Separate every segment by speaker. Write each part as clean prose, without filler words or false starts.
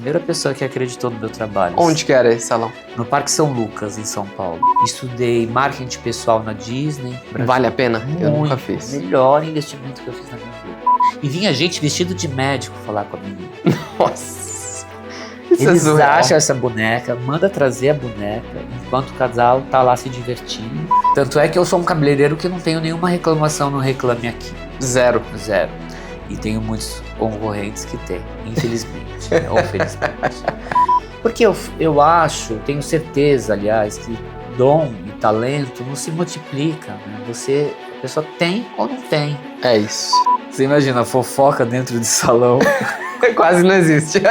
Speaker 1: primeira pessoa que acreditou no meu trabalho.
Speaker 2: Onde que era esse salão?
Speaker 1: No Parque São Lucas, em São Paulo. Estudei marketing pessoal na Disney.
Speaker 2: Vale a pena? Eu nunca
Speaker 1: Muito.
Speaker 2: fiz.
Speaker 1: Melhor investimento que eu fiz na minha vida. E vinha gente vestido de médico falar comigo.
Speaker 2: Nossa. Isso é
Speaker 1: Eles
Speaker 2: surreal.
Speaker 1: acham essa boneca, manda trazer a boneca, enquanto o casal tá lá se divertindo. Tanto é que eu sou um cabeleireiro que não tenho nenhuma reclamação no Reclame Aqui.
Speaker 2: Zero.
Speaker 1: Zero. E tenho muitos concorrentes que têm, infelizmente, né, ou felizmente. Porque eu acho, tenho certeza, aliás, que dom e talento não se multiplica, né? A pessoa tem ou não tem.
Speaker 2: É isso.
Speaker 1: Você imagina a fofoca dentro de salão.
Speaker 2: Quase não existe.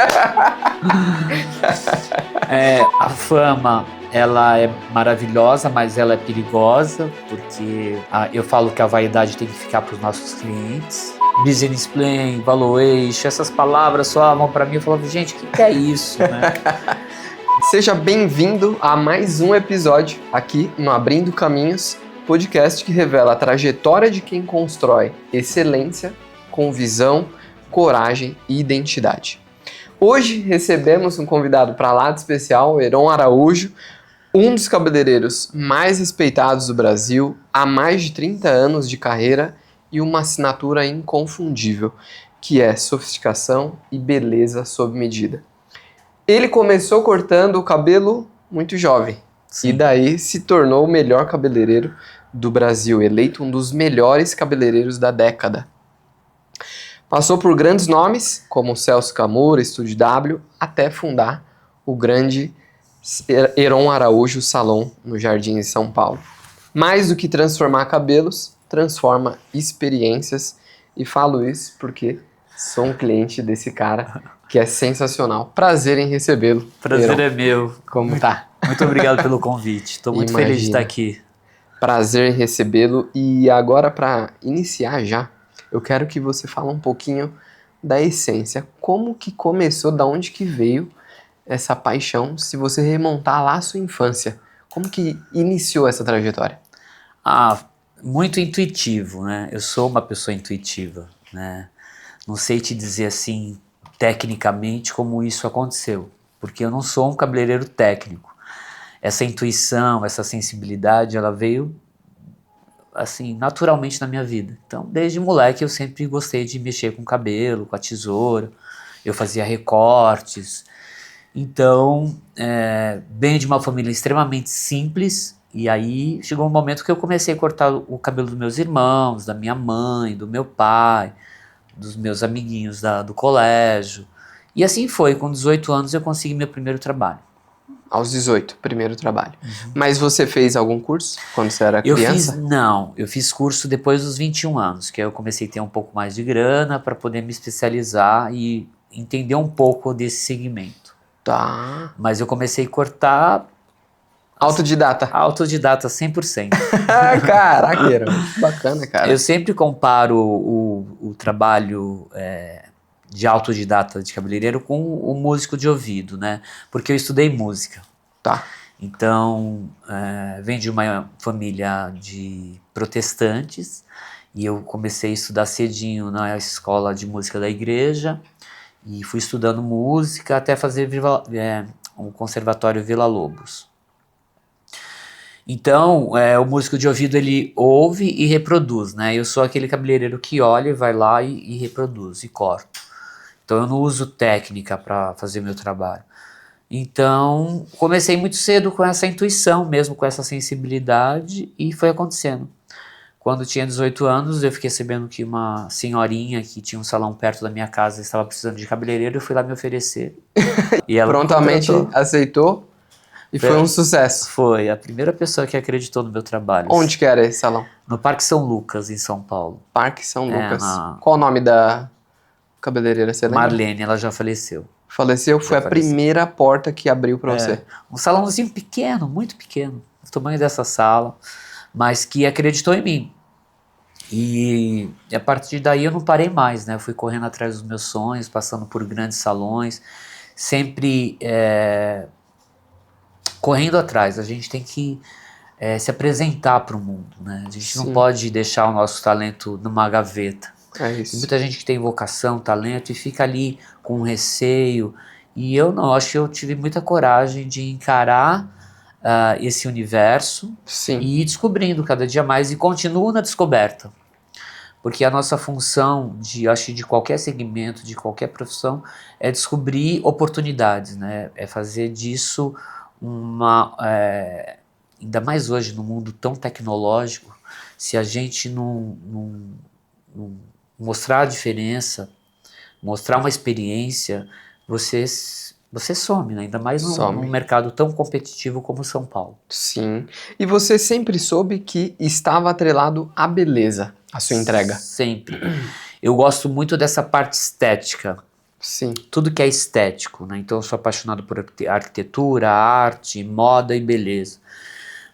Speaker 1: A fama, ela é maravilhosa, mas ela é perigosa, porque eu falo que a vaidade tem que ficar para os nossos clientes. Business plan, valuation, essas palavras soavam para mim. Eu falava, gente, o que é isso, né?
Speaker 2: Seja bem-vindo a mais um episódio aqui no Abrindo Caminhos, podcast que revela a trajetória de quem constrói excelência com visão, coragem e identidade. Hoje recebemos um convidado para lá de especial, Heron Araújo, um dos cabeleireiros mais respeitados do Brasil, há mais de 30 anos de carreira e uma assinatura inconfundível, que é sofisticação e beleza sob medida. Ele começou cortando o cabelo muito jovem. Sim. E daí se tornou o melhor cabeleireiro do Brasil, eleito um dos melhores cabeleireiros da década. Passou por grandes nomes, como Celso Camura, Estúdio W, até fundar o grande Heron Araújo Salon, no Jardim de São Paulo. Mais do que transformar cabelos, transforma experiências. E falo isso porque sou um cliente desse cara, que é sensacional. Prazer em recebê-lo.
Speaker 1: Prazer
Speaker 2: Heron.
Speaker 1: é meu.
Speaker 2: Como tá?
Speaker 1: Muito obrigado pelo convite. Estou muito feliz de estar aqui.
Speaker 2: Prazer em recebê-lo. E agora, para iniciar já, eu quero que você fale um pouquinho da essência. Como que começou, da onde que veio essa paixão, se você remontar lá à sua infância? Como que iniciou essa trajetória?
Speaker 1: Muito intuitivo, né? Eu sou uma pessoa intuitiva, né? Não sei te dizer assim, tecnicamente, como isso aconteceu, porque eu não sou um cabeleireiro técnico. Essa intuição, essa sensibilidade, ela veio assim, naturalmente na minha vida. Então, desde moleque eu sempre gostei de mexer com o cabelo, com a tesoura, eu fazia recortes. Então, venho de uma família extremamente simples, e aí chegou um momento que eu comecei a cortar o cabelo dos meus irmãos, da minha mãe, do meu pai, dos meus amiguinhos do colégio. E assim foi, com 18 anos eu consegui meu primeiro trabalho.
Speaker 2: Aos 18, primeiro trabalho. Uhum. Mas você fez algum curso quando você era criança?
Speaker 1: Eu fiz curso depois dos 21 anos, que aí eu comecei a ter um pouco mais de grana para poder me especializar e entender um pouco desse segmento.
Speaker 2: Tá.
Speaker 1: Mas eu comecei a cortar...
Speaker 2: Autodidata.
Speaker 1: Autodidata 100%.
Speaker 2: Caraca, bacana, cara.
Speaker 1: Eu sempre comparo o trabalho de autodidata de cabeleireiro com o músico de ouvido, né? Porque eu estudei música.
Speaker 2: Tá.
Speaker 1: Então, venho de uma família de protestantes e eu comecei a estudar cedinho na escola de música da igreja e fui estudando música até fazer um conservatório Villa-Lobos. Então, o músico de ouvido, ele ouve e reproduz, né? Eu sou aquele cabeleireiro que olha, vai lá e reproduz, e corto. Então, eu não uso técnica para fazer meu trabalho. Então, comecei muito cedo com essa intuição mesmo, com essa sensibilidade, e foi acontecendo. Quando tinha 18 anos, eu fiquei sabendo que uma senhorinha que tinha um salão perto da minha casa estava precisando de cabeleireiro, eu fui lá me oferecer. E ela
Speaker 2: prontamente aceitou? E foi um sucesso.
Speaker 1: Foi a primeira pessoa que acreditou no meu trabalho.
Speaker 2: Onde que era esse salão?
Speaker 1: No Parque São Lucas, em São Paulo.
Speaker 2: Parque São Lucas. Qual o nome da cabeleireira, você lembra?
Speaker 1: Marlene, ela já faleceu.
Speaker 2: Faleceu? Foi a primeira porta que abriu pra você.
Speaker 1: Um salãozinho pequeno, muito pequeno, do tamanho dessa sala, mas que acreditou em mim. E a partir daí eu não parei mais, né? Eu fui correndo atrás dos meus sonhos, passando por grandes salões, sempre... correndo atrás, a gente tem que se apresentar para o mundo, né? A gente não pode deixar o nosso talento numa gaveta.
Speaker 2: É isso.
Speaker 1: Tem muita gente que tem vocação, talento e fica ali com receio E eu não, acho que eu tive muita coragem de encarar esse universo
Speaker 2: Sim.
Speaker 1: e ir descobrindo cada dia mais e continuo na descoberta. Porque a nossa função, acho que de qualquer segmento, de qualquer profissão, é descobrir oportunidades, né? É fazer disso ainda mais hoje no mundo tão tecnológico, se a gente não mostrar a diferença, mostrar uma experiência, você some, né? Ainda mais num mercado tão competitivo como São Paulo.
Speaker 2: Sim. E você sempre soube que estava atrelado à beleza, a sua entrega?
Speaker 1: Sempre. Eu gosto muito dessa parte estética.
Speaker 2: Sim.
Speaker 1: Tudo que é estético, né? Então eu sou apaixonado por arquitetura, arte, moda e beleza.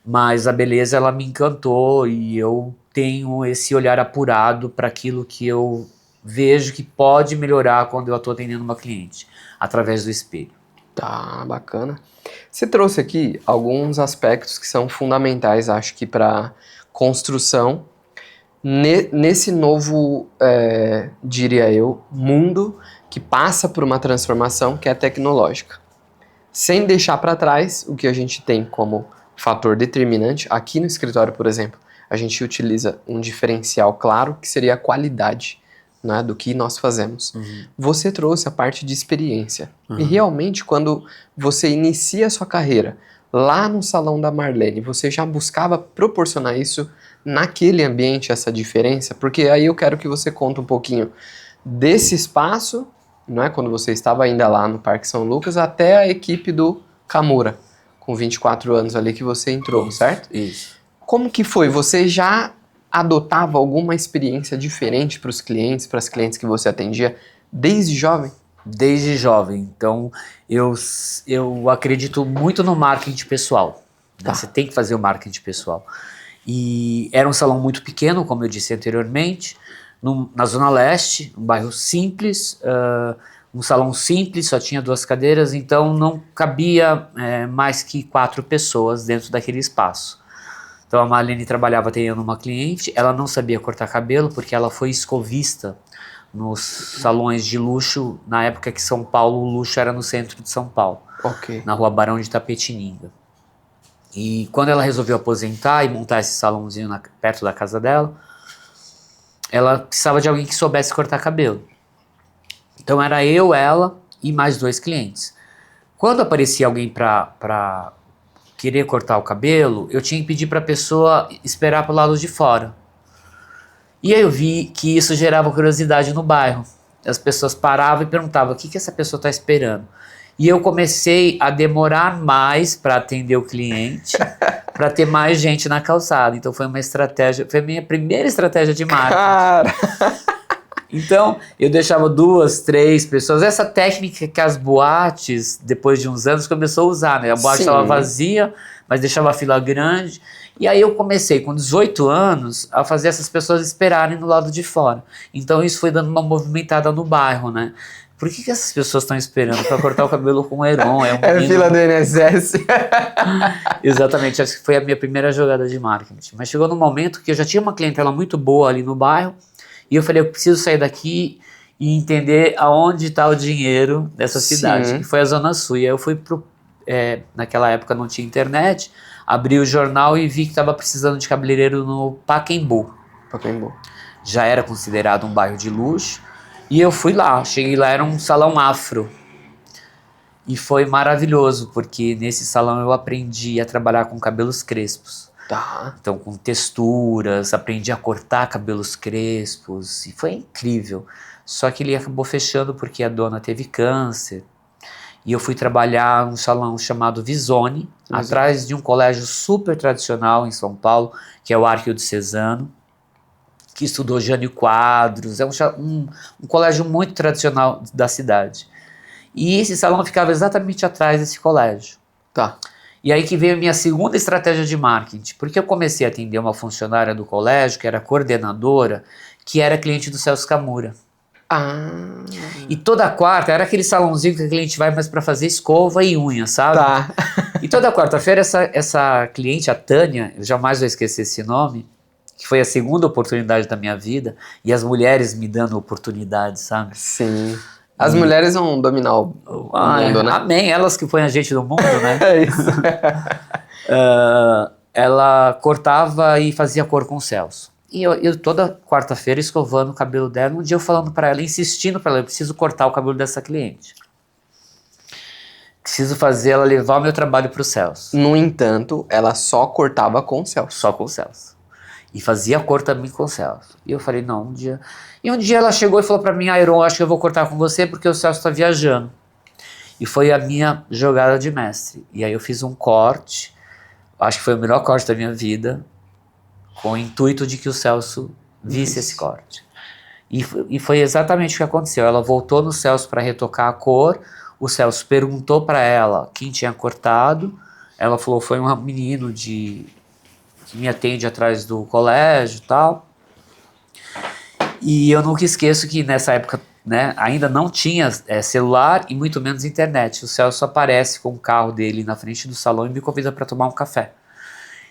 Speaker 1: Mas a beleza, ela me encantou e eu tenho esse olhar apurado para aquilo que eu vejo que pode melhorar quando eu estou atendendo uma cliente, através do espelho.
Speaker 2: Tá, bacana. Você trouxe aqui alguns aspectos que são fundamentais, acho que para construção nesse novo, diria eu, mundo que passa por uma transformação que é tecnológica. Sem deixar para trás o que a gente tem como fator determinante. Aqui no escritório, por exemplo, a gente utiliza um diferencial claro que seria a qualidade, né, do que nós fazemos.
Speaker 1: Uhum.
Speaker 2: Você trouxe a parte de experiência.
Speaker 1: Uhum.
Speaker 2: E realmente, quando você inicia a sua carreira lá no salão da Marlene, você já buscava proporcionar isso naquele ambiente, essa diferença? Porque aí eu quero que você conte um pouquinho desse espaço, não é, quando você estava ainda lá no Parque São Lucas, até a equipe do Camura, com 24 anos ali que você entrou,
Speaker 1: Isso,
Speaker 2: certo?
Speaker 1: Isso.
Speaker 2: Como que foi? Você já adotava alguma experiência diferente para os clientes, para as clientes que você atendia, desde jovem?
Speaker 1: Desde jovem. Então, eu acredito muito no marketing pessoal. Né?
Speaker 2: Tá.
Speaker 1: Você tem que fazer o marketing pessoal. E era um salão muito pequeno, como eu disse anteriormente, na Zona Leste, um bairro simples, um salão simples, só tinha 2 cadeiras, então não cabia mais que 4 pessoas dentro daquele espaço. Então a Marlene trabalhava atendendo uma cliente, ela não sabia cortar cabelo porque ela foi escovista nos salões de luxo, na época que São Paulo, o luxo era no centro de São Paulo,
Speaker 2: Ok.
Speaker 1: na Rua Barão de Itapetininga. E quando ela resolveu aposentar e montar esse salãozinho perto da casa dela, ela precisava de alguém que soubesse cortar cabelo. Então era eu, ela e mais 2 clientes. Quando aparecia alguém para querer cortar o cabelo, eu tinha que pedir para a pessoa esperar pro lado de fora. E aí eu vi que isso gerava curiosidade no bairro. As pessoas paravam e perguntavam: o que essa pessoa está esperando? E eu comecei a demorar mais para atender o cliente, para ter mais gente na calçada. Então foi uma estratégia, foi a minha primeira estratégia de marketing.
Speaker 2: Cara!
Speaker 1: Então, eu deixava 2, 3 pessoas. Essa técnica que as boates, depois de uns anos, começou a usar, né? A boate estava vazia, mas deixava a fila grande. E aí eu comecei, com 18 anos, a fazer essas pessoas esperarem do lado de fora. Então, isso foi dando uma movimentada no bairro, né? Por que essas pessoas estão esperando para cortar o cabelo com o Heron?
Speaker 2: É fila do INSS.
Speaker 1: Exatamente, acho que foi a minha primeira jogada de marketing. Mas chegou num momento que eu já tinha uma clientela muito boa ali no bairro, e eu falei: eu preciso sair daqui e entender aonde está o dinheiro dessa cidade, que foi a Zona Sul. E aí eu fui naquela época não tinha internet, abri o jornal e vi que estava precisando de cabeleireiro no Pacaembu.
Speaker 2: Pacaembu.
Speaker 1: Já era considerado um bairro de luxo, e eu fui lá, cheguei lá, era um salão afro. E foi maravilhoso, porque nesse salão eu aprendi a trabalhar com cabelos crespos.
Speaker 2: Tá.
Speaker 1: Então, com texturas, aprendi a cortar cabelos crespos, e foi incrível. Só que ele acabou fechando porque a dona teve câncer. E eu fui trabalhar num salão chamado Visone, atrás de um colégio super tradicional em São Paulo, que é o Arquidiocesano, que estudou Jânio Quadros, é um colégio muito tradicional da cidade. E esse salão ficava exatamente atrás desse colégio.
Speaker 2: Tá.
Speaker 1: E aí que veio a minha segunda estratégia de marketing, porque eu comecei a atender uma funcionária do colégio, que era coordenadora, que era cliente do Celso Camura.
Speaker 2: Ah.
Speaker 1: E toda quarta, era aquele salãozinho que a cliente vai mais para fazer escova e unha, sabe?
Speaker 2: Tá.
Speaker 1: E toda quarta-feira essa cliente, a Tânia, eu jamais vou esquecer esse nome, que foi a segunda oportunidade da minha vida, e as mulheres me dando oportunidades, sabe?
Speaker 2: Sim. As mulheres vão dominar o mundo, né?
Speaker 1: Amém, elas que põem a gente no mundo, né?
Speaker 2: É isso.
Speaker 1: Ela cortava e fazia cor com o Celso. E eu toda quarta-feira escovando o cabelo dela, um dia eu falando para ela, insistindo para ela, eu preciso cortar o cabelo dessa cliente. Preciso fazer ela levar o meu trabalho para o Celso.
Speaker 2: No entanto, ela só cortava com o Celso.
Speaker 1: Só com o Celso. E fazia a cor também com o Celso. E eu falei, não, um dia... E um dia ela chegou e falou pra mim, Iron, acho que eu vou cortar com você porque o Celso tá viajando. E foi a minha jogada de mestre. E aí eu fiz um corte, acho que foi o melhor corte da minha vida, com o intuito de que o Celso visse esse corte. E foi exatamente o que aconteceu. Ela voltou no Celso para retocar a cor, o Celso perguntou para ela quem tinha cortado, ela falou, foi um menino que me atende atrás do colégio e tal. E eu nunca esqueço que nessa época, né, ainda não tinha celular e muito menos internet. O Celso aparece com o carro dele na frente do salão e me convida para tomar um café.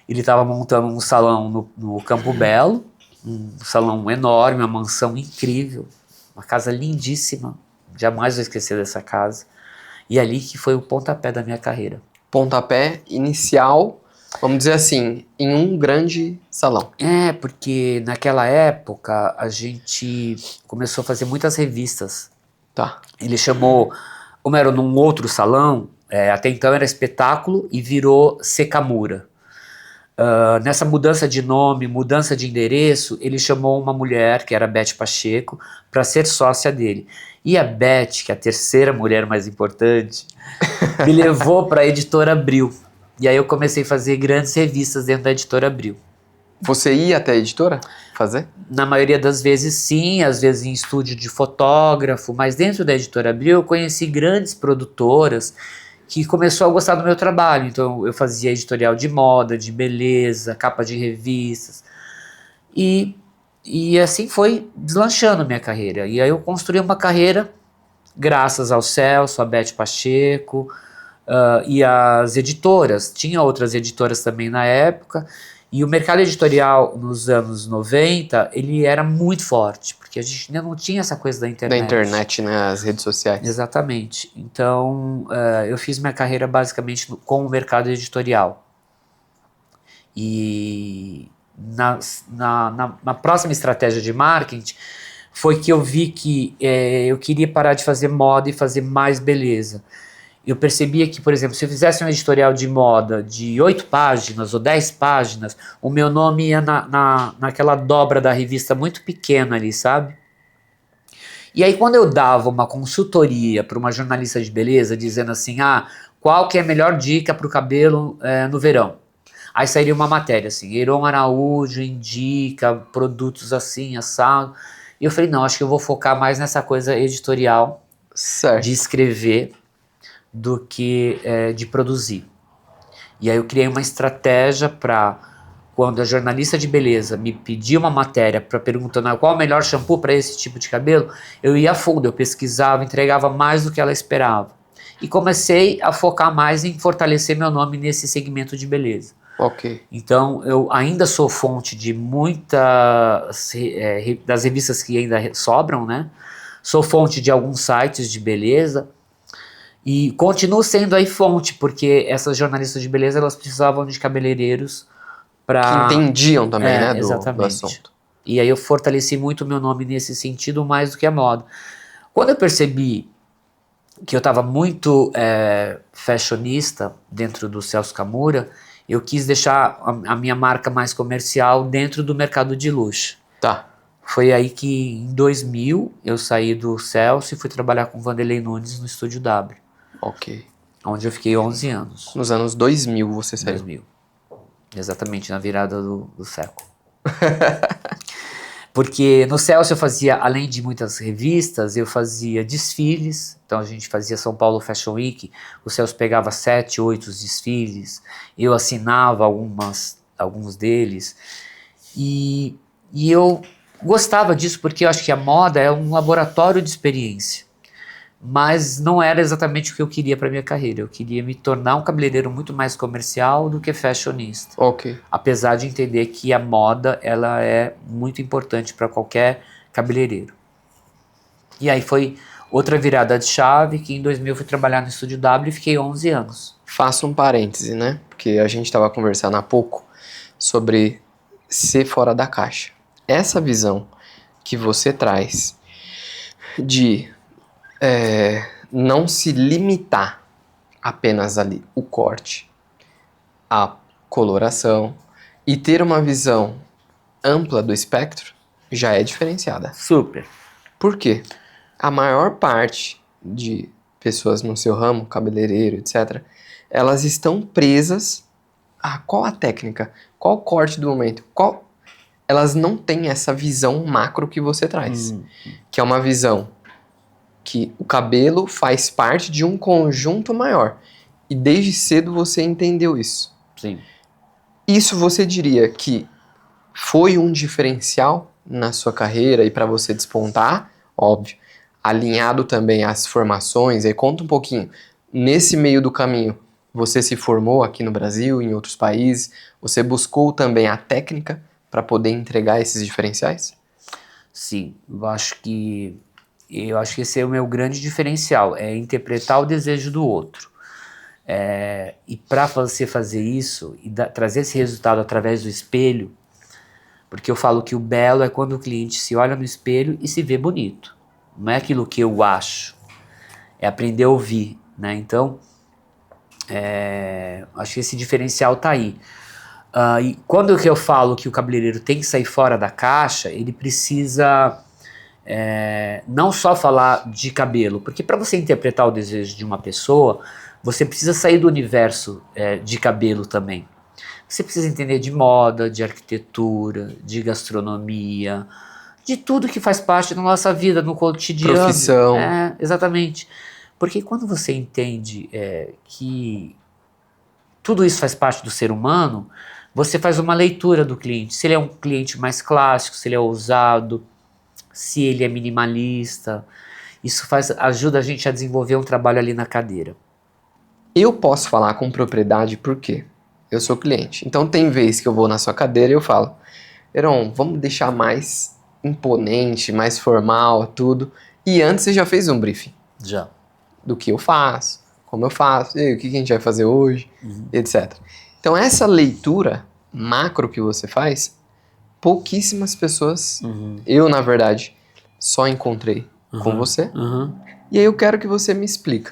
Speaker 1: Ele estava montando um salão no Campo Belo, um salão enorme, uma mansão incrível, uma casa lindíssima. Jamais vou esquecer dessa casa. E ali que foi o pontapé da minha carreira.
Speaker 2: Pontapé inicial, vamos dizer assim, em um grande salão.
Speaker 1: Porque naquela época a gente começou a fazer muitas revistas.
Speaker 2: Tá.
Speaker 1: Ele chamou, como era num outro salão, até então era Espetáculo e virou Secamura. Nessa mudança de nome, mudança de endereço, ele chamou uma mulher, que era a Beth Pacheco, para ser sócia dele. E a Beth, que é a terceira mulher mais importante, me levou para a Editora Abril. E aí eu comecei a fazer grandes revistas dentro da Editora Abril.
Speaker 2: Você ia até a editora fazer?
Speaker 1: Na maioria das vezes sim, às vezes em estúdio de fotógrafo, mas dentro da Editora Abril eu conheci grandes produtoras que começou a gostar do meu trabalho. Então eu fazia editorial de moda, de beleza, capa de revistas. E assim foi deslanchando a minha carreira. E aí eu construí uma carreira graças ao Celso, a Beth Pacheco e as editoras. Tinha outras editoras também na época. E o mercado editorial nos anos 90, ele era muito forte, porque a gente ainda não tinha essa coisa da internet.
Speaker 2: Da internet, né? As redes sociais.
Speaker 1: Exatamente. Então, eu fiz minha carreira basicamente com o mercado editorial. E na próxima estratégia de marketing, foi que eu vi que eu queria parar de fazer moda e fazer mais beleza. Eu percebia que, por exemplo, se eu fizesse um editorial de moda de 8 páginas ou 10 páginas, o meu nome ia naquela dobra da revista muito pequena ali, sabe? E aí quando eu dava uma consultoria para uma jornalista de beleza, dizendo assim, qual que é a melhor dica para o cabelo no verão? Aí sairia uma matéria assim, Heron Araújo indica produtos assim, assado. E eu falei, não, acho que eu vou focar mais nessa coisa editorial,
Speaker 2: certo,
Speaker 1: de escrever, do que de produzir. E aí eu criei uma estratégia para, quando a jornalista de beleza me pedia uma matéria para perguntando qual o melhor shampoo para esse tipo de cabelo, eu ia a fundo, eu pesquisava, entregava mais do que ela esperava. E comecei a focar mais em fortalecer meu nome nesse segmento de beleza.
Speaker 2: Ok.
Speaker 1: Então eu ainda sou fonte de muitas das revistas que ainda sobram, né? Sou fonte de alguns sites de beleza. E continuo sendo aí fonte, porque essas jornalistas de beleza, elas precisavam de cabeleireiros para...
Speaker 2: Que entendiam também, né, do
Speaker 1: exatamente.
Speaker 2: assunto.
Speaker 1: E aí eu fortaleci muito o meu nome nesse sentido, mais do que a moda. Quando eu percebi que eu estava muito fashionista dentro do Celso Camura, eu quis deixar a minha marca mais comercial dentro do mercado de luxo.
Speaker 2: Tá.
Speaker 1: Foi aí que, em 2000, eu saí do Celso e fui trabalhar com o Vanderlei Nunes no Estúdio W.
Speaker 2: Ok.
Speaker 1: Onde eu fiquei 11 anos.
Speaker 2: Nos anos 2000 você saiu.
Speaker 1: 2000. Exatamente, na virada do século. Porque no Celso eu fazia, além de muitas revistas, eu fazia desfiles. Então a gente fazia São Paulo Fashion Week. O Celso pegava 7, 8 desfiles. Eu assinava alguns deles. E eu gostava disso porque eu acho que a moda é um laboratório de experiência. Mas não era exatamente o que eu queria para minha carreira. Eu queria me tornar um cabeleireiro muito mais comercial do que fashionista.
Speaker 2: Ok.
Speaker 1: Apesar de entender que a moda ela é muito importante para qualquer cabeleireiro. E aí foi Outra virada de chave, que em 2000 eu fui trabalhar no Estúdio W e fiquei 11 anos.
Speaker 2: Faço um parêntese, né? Porque a gente estava conversando há pouco sobre ser fora da caixa. Essa visão que você traz de não se limitar apenas ali o corte, a coloração e ter uma visão ampla do espectro já é diferenciada.
Speaker 1: Super.
Speaker 2: Por quê? A maior parte de pessoas no seu ramo, cabeleireiro, etc., elas estão presas a qual a técnica, qual o corte do momento, elas não têm essa visão macro que você traz, que é uma visão que o cabelo faz parte de um conjunto maior. E desde cedo você entendeu isso.
Speaker 1: Sim.
Speaker 2: Isso você diria que foi um diferencial na sua carreira e para você despontar, óbvio, alinhado também às formações. Aí conta um pouquinho, nesse meio do caminho, você se formou aqui no Brasil, em outros países, você buscou também a técnica para poder entregar esses diferenciais?
Speaker 1: Sim, eu acho que esse é o meu grande diferencial, é interpretar o desejo do outro. E para você fazer isso e trazer esse resultado através do espelho, porque eu falo que o belo é quando o cliente se olha no espelho e se vê bonito. Não é aquilo que eu acho, é aprender a ouvir, né? Então, acho que esse diferencial tá aí. E quando que eu falo que o cabeleireiro tem que sair fora da caixa, ele precisa não só falar de cabelo, porque para você interpretar o desejo de uma pessoa, você precisa sair do universo de cabelo também. Você precisa entender de moda, de arquitetura, de gastronomia, de tudo que faz parte da nossa vida, no cotidiano.
Speaker 2: Profissão.
Speaker 1: Exatamente. Porque quando você entende que tudo isso faz parte do ser humano, você faz uma leitura do cliente. Se ele é um cliente mais clássico, se ele é ousado, se ele é minimalista. Isso ajuda a gente a desenvolver um trabalho ali na cadeira.
Speaker 2: Eu posso falar com propriedade porque eu sou cliente. Então tem vez que eu vou na sua cadeira e eu falo, Heron, vamos deixar mais imponente, mais formal, tudo. E antes você já fez um briefing.
Speaker 1: Já.
Speaker 2: Do que eu faço, como eu faço, e o que a gente vai fazer hoje, etc. Então essa leitura macro que você faz, pouquíssimas pessoas, eu na verdade, só encontrei com você. E aí eu quero que você me explique.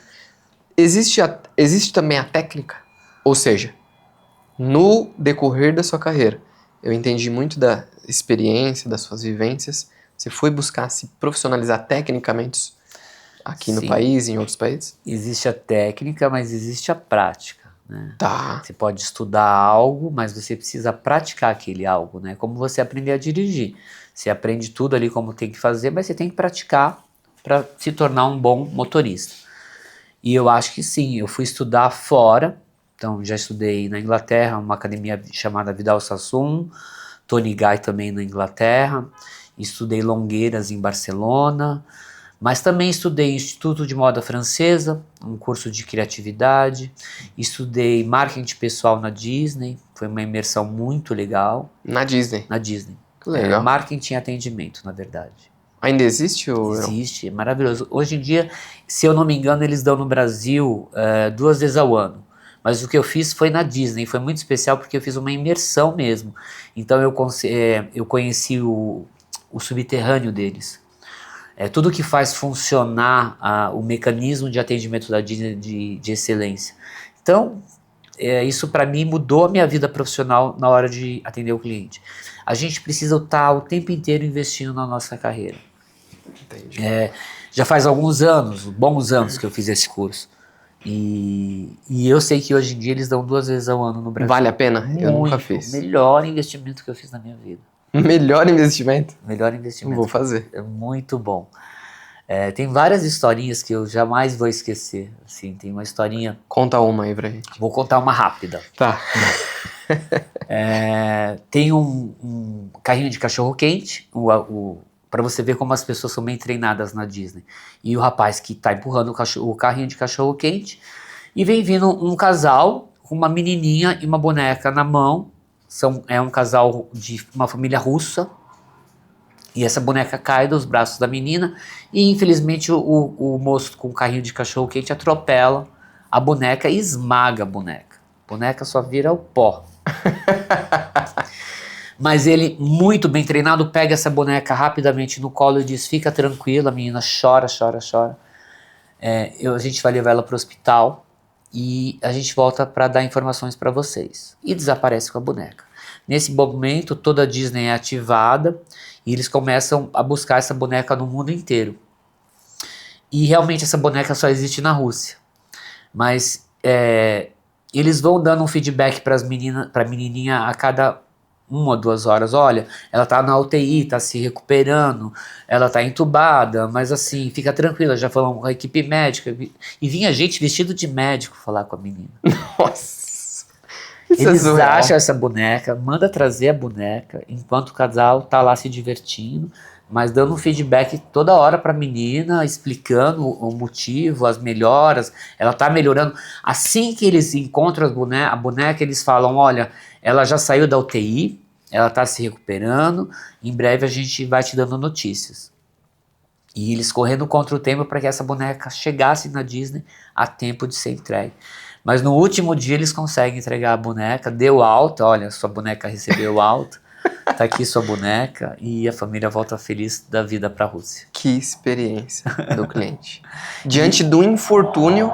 Speaker 2: Existe também a técnica? Ou seja, no decorrer da sua carreira, eu entendi muito da experiência, das suas vivências, você foi buscar se profissionalizar tecnicamente aqui no país e em outros países?
Speaker 1: Existe a técnica, mas existe a prática, né?
Speaker 2: Tá.
Speaker 1: Você pode estudar algo, mas você precisa praticar aquele algo, né? Como você aprender a dirigir. Você aprende tudo ali como tem que fazer, mas você tem que praticar para se tornar um bom motorista. E eu acho que sim, eu fui estudar fora, então já estudei na Inglaterra, uma academia chamada Vidal Sassoon, Tony Guy também na Inglaterra, estudei Longueiras em Barcelona, mas também estudei Instituto de Moda Francesa, um curso de criatividade, estudei marketing pessoal na Disney, foi uma imersão muito legal.
Speaker 2: Na Disney?
Speaker 1: Na Disney.
Speaker 2: Que legal.
Speaker 1: Marketing e atendimento, na verdade.
Speaker 2: Ainda existe?
Speaker 1: Existe, é maravilhoso. Hoje em dia, se eu não me engano, eles dão no Brasil 2 vezes ao ano. Mas o que eu fiz foi na Disney, foi muito especial porque eu fiz uma imersão mesmo. Então eu conheci o subterrâneo deles. Tudo que faz funcionar o mecanismo de atendimento da Disney de excelência. Então, isso para mim mudou a minha vida profissional na hora de atender o cliente. A gente precisa estar o tempo inteiro investindo na nossa carreira.
Speaker 2: Entendi.
Speaker 1: Já faz alguns anos, bons anos que eu fiz esse curso. E eu sei que hoje em dia eles dão 2 vezes ao ano no Brasil.
Speaker 2: Vale a pena?
Speaker 1: Muito,
Speaker 2: eu nunca fiz.
Speaker 1: Melhor investimento que eu fiz na minha vida.
Speaker 2: Melhor investimento?
Speaker 1: Melhor investimento.
Speaker 2: Vou fazer.
Speaker 1: É muito bom. Tem várias historinhas que eu jamais vou esquecer. Assim, tem uma historinha...
Speaker 2: Conta uma aí pra gente.
Speaker 1: Vou contar uma rápida.
Speaker 2: Tá.
Speaker 1: Tem um carrinho de cachorro-quente, para você ver como as pessoas são bem treinadas na Disney. E o rapaz que está empurrando o carrinho de cachorro-quente, e vem vindo um casal com uma menininha e uma boneca na mão. É um casal de uma família russa. E essa boneca cai dos braços da menina e infelizmente o moço com o carrinho de cachorro quente atropela a boneca e esmaga a boneca. A boneca só vira o pó. Mas ele, muito bem treinado, pega essa boneca rapidamente no colo e diz: fica tranquila, a menina chora, chora, chora. A gente vai levar ela para o hospital e a gente volta para dar informações para vocês. E desaparece com a boneca. Nesse momento, toda a Disney é ativada e eles começam a buscar essa boneca no mundo inteiro. E realmente essa boneca só existe na Rússia. Mas eles vão dando um feedback para a menininha a cada 1 ou 2 horas. Olha, ela tá na UTI, tá se recuperando, ela tá entubada, mas assim, fica tranquila, já falamos com a equipe médica. E vinha gente vestido de médico falar com a menina.
Speaker 2: Nossa!
Speaker 1: Eles acham essa boneca, manda trazer a boneca, enquanto o casal tá lá se divertindo, mas dando um feedback toda hora pra menina, explicando o motivo, as melhoras, ela tá melhorando. Assim que eles encontram a boneca, eles falam: olha, ela já saiu da UTI, ela tá se recuperando, em breve a gente vai te dando notícias. E eles correndo contra o tempo para que essa boneca chegasse na Disney a tempo de ser entregue. Mas no último dia eles conseguem entregar a boneca, deu alta, olha, sua boneca recebeu alta, tá aqui sua boneca, e a família volta feliz da vida para a Rússia.
Speaker 2: Que experiência do cliente. Diante do infortúnio,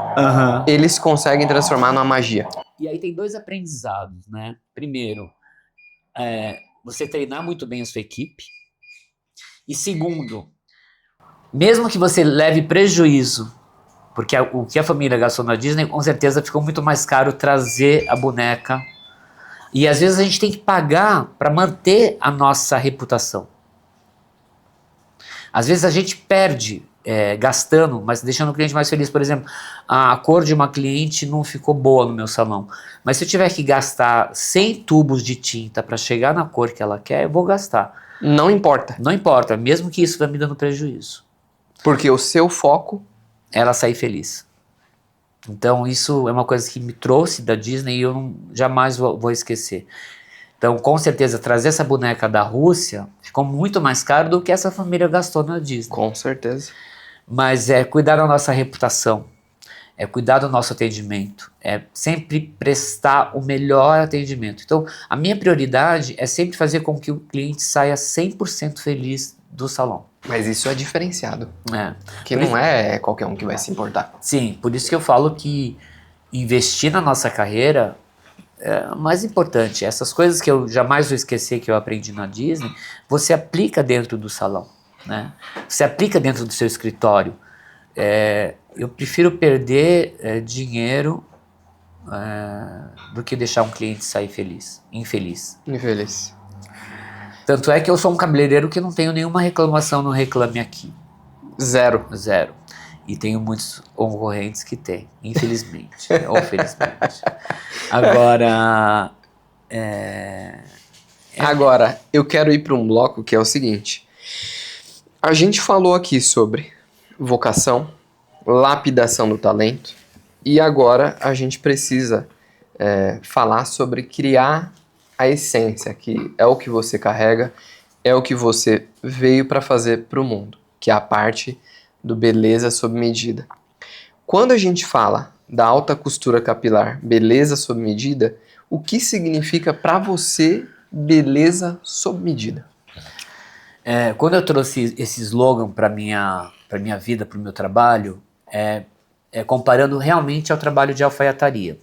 Speaker 2: eles conseguem transformar numa magia.
Speaker 1: E aí tem 2 aprendizados, né? Primeiro, você treinar muito bem a sua equipe. E segundo, mesmo que você leve prejuízo, porque o que a família gastou na Disney, com certeza ficou muito mais caro trazer a boneca. E às vezes a gente tem que pagar para manter a nossa reputação. Às vezes a gente perde gastando, mas deixando o cliente mais feliz. Por exemplo, a cor de uma cliente não ficou boa no meu salão. Mas se eu tiver que gastar 100 tubos de tinta para chegar na cor que ela quer, eu vou gastar.
Speaker 2: Não importa.
Speaker 1: Não importa, mesmo que isso vai me dando prejuízo.
Speaker 2: Porque o seu foco...
Speaker 1: ela sair feliz. Então isso é uma coisa que me trouxe da Disney e eu jamais vou esquecer. Então, com certeza, trazer essa boneca da Rússia ficou muito mais caro do que essa família gastou na Disney.
Speaker 2: Com certeza.
Speaker 1: Mas cuidar da nossa reputação, cuidar do nosso atendimento, sempre prestar o melhor atendimento. Então, a minha prioridade é sempre fazer com que o cliente saia 100% feliz do salão.
Speaker 2: Mas isso é diferenciado. Que não é qualquer um que vai se importar.
Speaker 1: Sim, por isso que eu falo que investir na nossa carreira é o mais importante. Essas coisas que eu jamais vou esquecer que eu aprendi na Disney, você aplica dentro do salão, né? Você aplica dentro do seu escritório. Eu prefiro perder dinheiro do que deixar um cliente sair infeliz.
Speaker 2: Infeliz.
Speaker 1: Tanto é que eu sou um cabeleireiro que não tenho nenhuma reclamação no Reclame Aqui.
Speaker 2: Zero.
Speaker 1: E tenho muitos concorrentes que têm, infelizmente, ou felizmente. Agora,
Speaker 2: Agora, eu quero ir para um bloco que é o seguinte. A gente falou aqui sobre vocação, lapidação do talento, e agora a gente precisa falar sobre criar a essência, que é o que você carrega, é o que você veio para fazer para o mundo, que é a parte do beleza sob medida. Quando a gente fala da alta costura capilar, beleza sob medida, o que significa para você beleza sob medida?
Speaker 1: Quando eu trouxe esse slogan para minha vida, para o meu trabalho, comparando realmente ao trabalho de alfaiataria,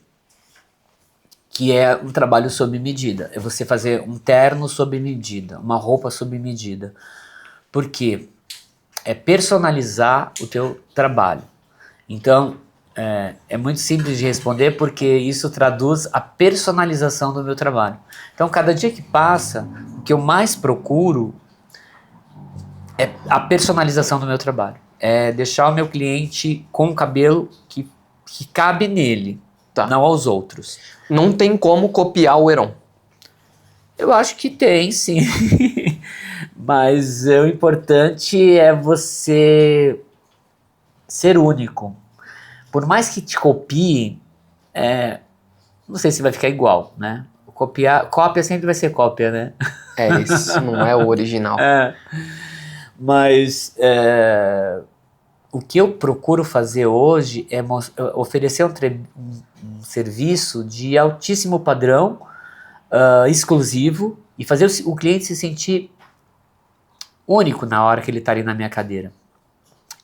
Speaker 1: que é um trabalho sob medida. É você fazer um terno sob medida, uma roupa sob medida. Por quê? É personalizar o teu trabalho. Então, é muito simples de responder porque isso traduz a personalização do meu trabalho. Então, cada dia que passa, o que eu mais procuro é a personalização do meu trabalho. É deixar o meu cliente com um cabelo que cabe nele, não aos outros.
Speaker 2: Não tem como copiar o Heron.
Speaker 1: Eu acho que tem, sim. Mas o importante é você ser único. Por mais que te copiem, não sei se vai ficar igual, né? Cópia sempre vai ser cópia, né?
Speaker 2: Isso não é o original.
Speaker 1: Mas o que eu procuro fazer hoje é oferecer um serviço de altíssimo padrão, exclusivo, e fazer o cliente se sentir único na hora que ele está ali na minha cadeira.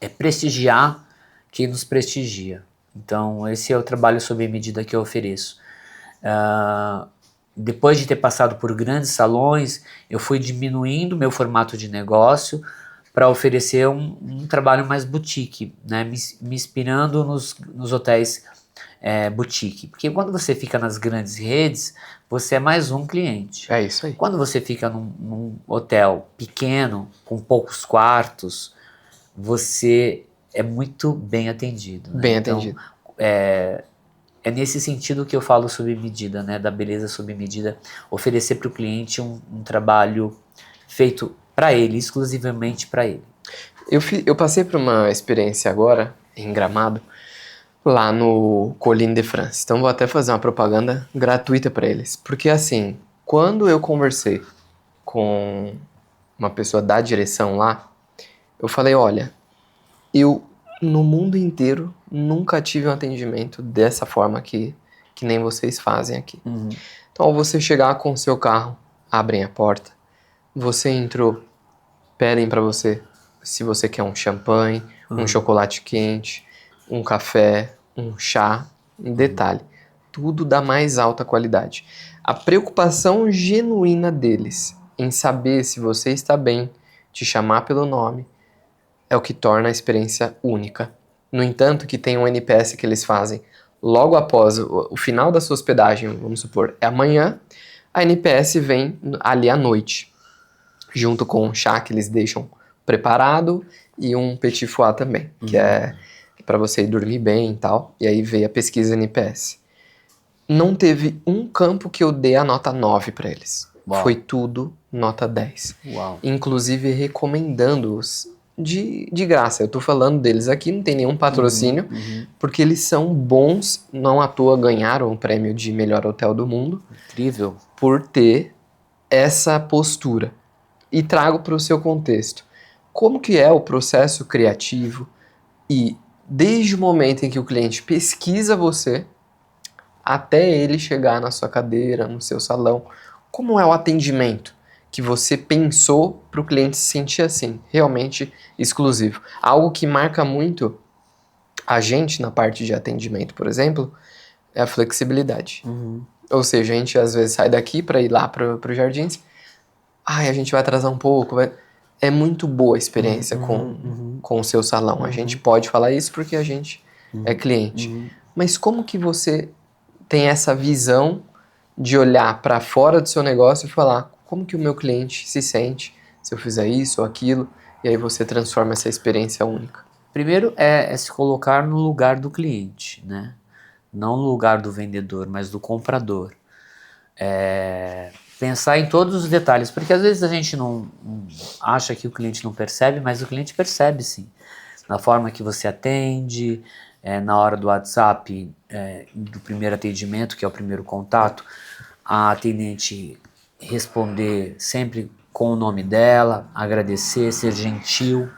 Speaker 1: É prestigiar quem nos prestigia. Então, esse é o trabalho sob medida que eu ofereço. Depois de ter passado por grandes salões, eu fui diminuindo meu formato de negócio para oferecer um trabalho mais boutique, né? Me inspirando nos hotéis boutique. Porque quando você fica nas grandes redes, você é mais um cliente.
Speaker 2: É isso aí.
Speaker 1: Quando você fica num hotel pequeno, com poucos quartos, você é muito bem atendido. Né?
Speaker 2: Bem atendido.
Speaker 1: Então, é nesse sentido que eu falo sob medida, né? Da beleza sob medida, oferecer para o cliente um trabalho feito para ele, exclusivamente para ele.
Speaker 2: Eu passei por uma experiência agora, em Gramado, lá no Colline de France. Então vou até fazer uma propaganda gratuita para eles. Porque assim, quando eu conversei com uma pessoa da direção lá, eu falei, olha, eu no mundo inteiro nunca tive um atendimento dessa forma que nem vocês fazem aqui.
Speaker 1: Uhum.
Speaker 2: Então ao você chegar com o seu carro, abrem a porta, você entrou, pedem para você se você quer um champanhe, um chocolate quente, um café, um chá, um detalhe, tudo da mais alta qualidade. A preocupação genuína deles em saber se você está bem, te chamar pelo nome, é o que torna a experiência única. No entanto, que tem um NPS que eles fazem logo após o final da sua hospedagem, vamos supor, é amanhã, a NPS vem ali à noite, junto com um chá que eles deixam preparado e um petit foie também, que é para você ir dormir bem e tal. E aí veio a pesquisa NPS. Não teve um campo que eu dei a nota 9 para eles.
Speaker 1: Uau.
Speaker 2: Foi tudo nota 10.
Speaker 1: Uau.
Speaker 2: Inclusive recomendando-os de graça. Eu tô falando deles aqui, não tem nenhum patrocínio, porque eles são bons, não à toa ganharam o prêmio de melhor hotel do mundo.
Speaker 1: Incrível.
Speaker 2: Por ter essa postura. E trago para o seu contexto. Como que é o processo criativo e desde o momento em que o cliente pesquisa você até ele chegar na sua cadeira, no seu salão, como é o atendimento que você pensou para o cliente se sentir assim, realmente exclusivo? Algo que marca muito a gente na parte de atendimento, por exemplo, é a flexibilidade. Ou seja, a gente às vezes sai daqui para ir lá para os Jardins, a gente vai atrasar um pouco, é muito boa a experiência com o seu salão. A gente pode falar isso porque a gente é cliente. Mas como que você tem essa visão de olhar para fora do seu negócio e falar como que o meu cliente se sente se eu fizer isso ou aquilo, e aí você transforma essa experiência única?
Speaker 1: Primeiro é se colocar no lugar do cliente, né? Não no lugar do vendedor, mas do comprador. Pensar em todos os detalhes, porque às vezes a gente não acha que o cliente não percebe, mas o cliente percebe sim. Na forma que você atende, na hora do WhatsApp, do primeiro atendimento, que é o primeiro contato, a atendente responder sempre com o nome dela, agradecer, ser gentil.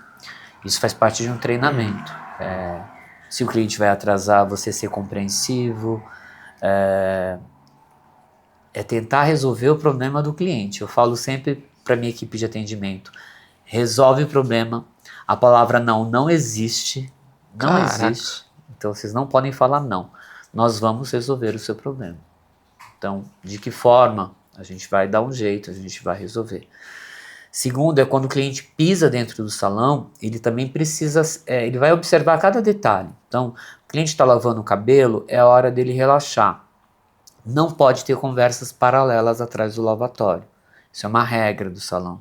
Speaker 1: Isso faz parte de um treinamento. Se o cliente vai atrasar, você ser compreensivo, tentar resolver o problema do cliente. Eu falo sempre para minha equipe de atendimento, resolve o problema. A palavra não existe. Não existe. Então vocês não podem falar não. Nós vamos resolver o seu problema. Então, de que forma? A gente vai dar um jeito, a gente vai resolver. Segundo, quando o cliente pisa dentro do salão, ele também precisa, ele vai observar cada detalhe. Então, o cliente está lavando o cabelo, é a hora dele relaxar. Não pode ter conversas paralelas atrás do lavatório. Isso é uma regra do salão.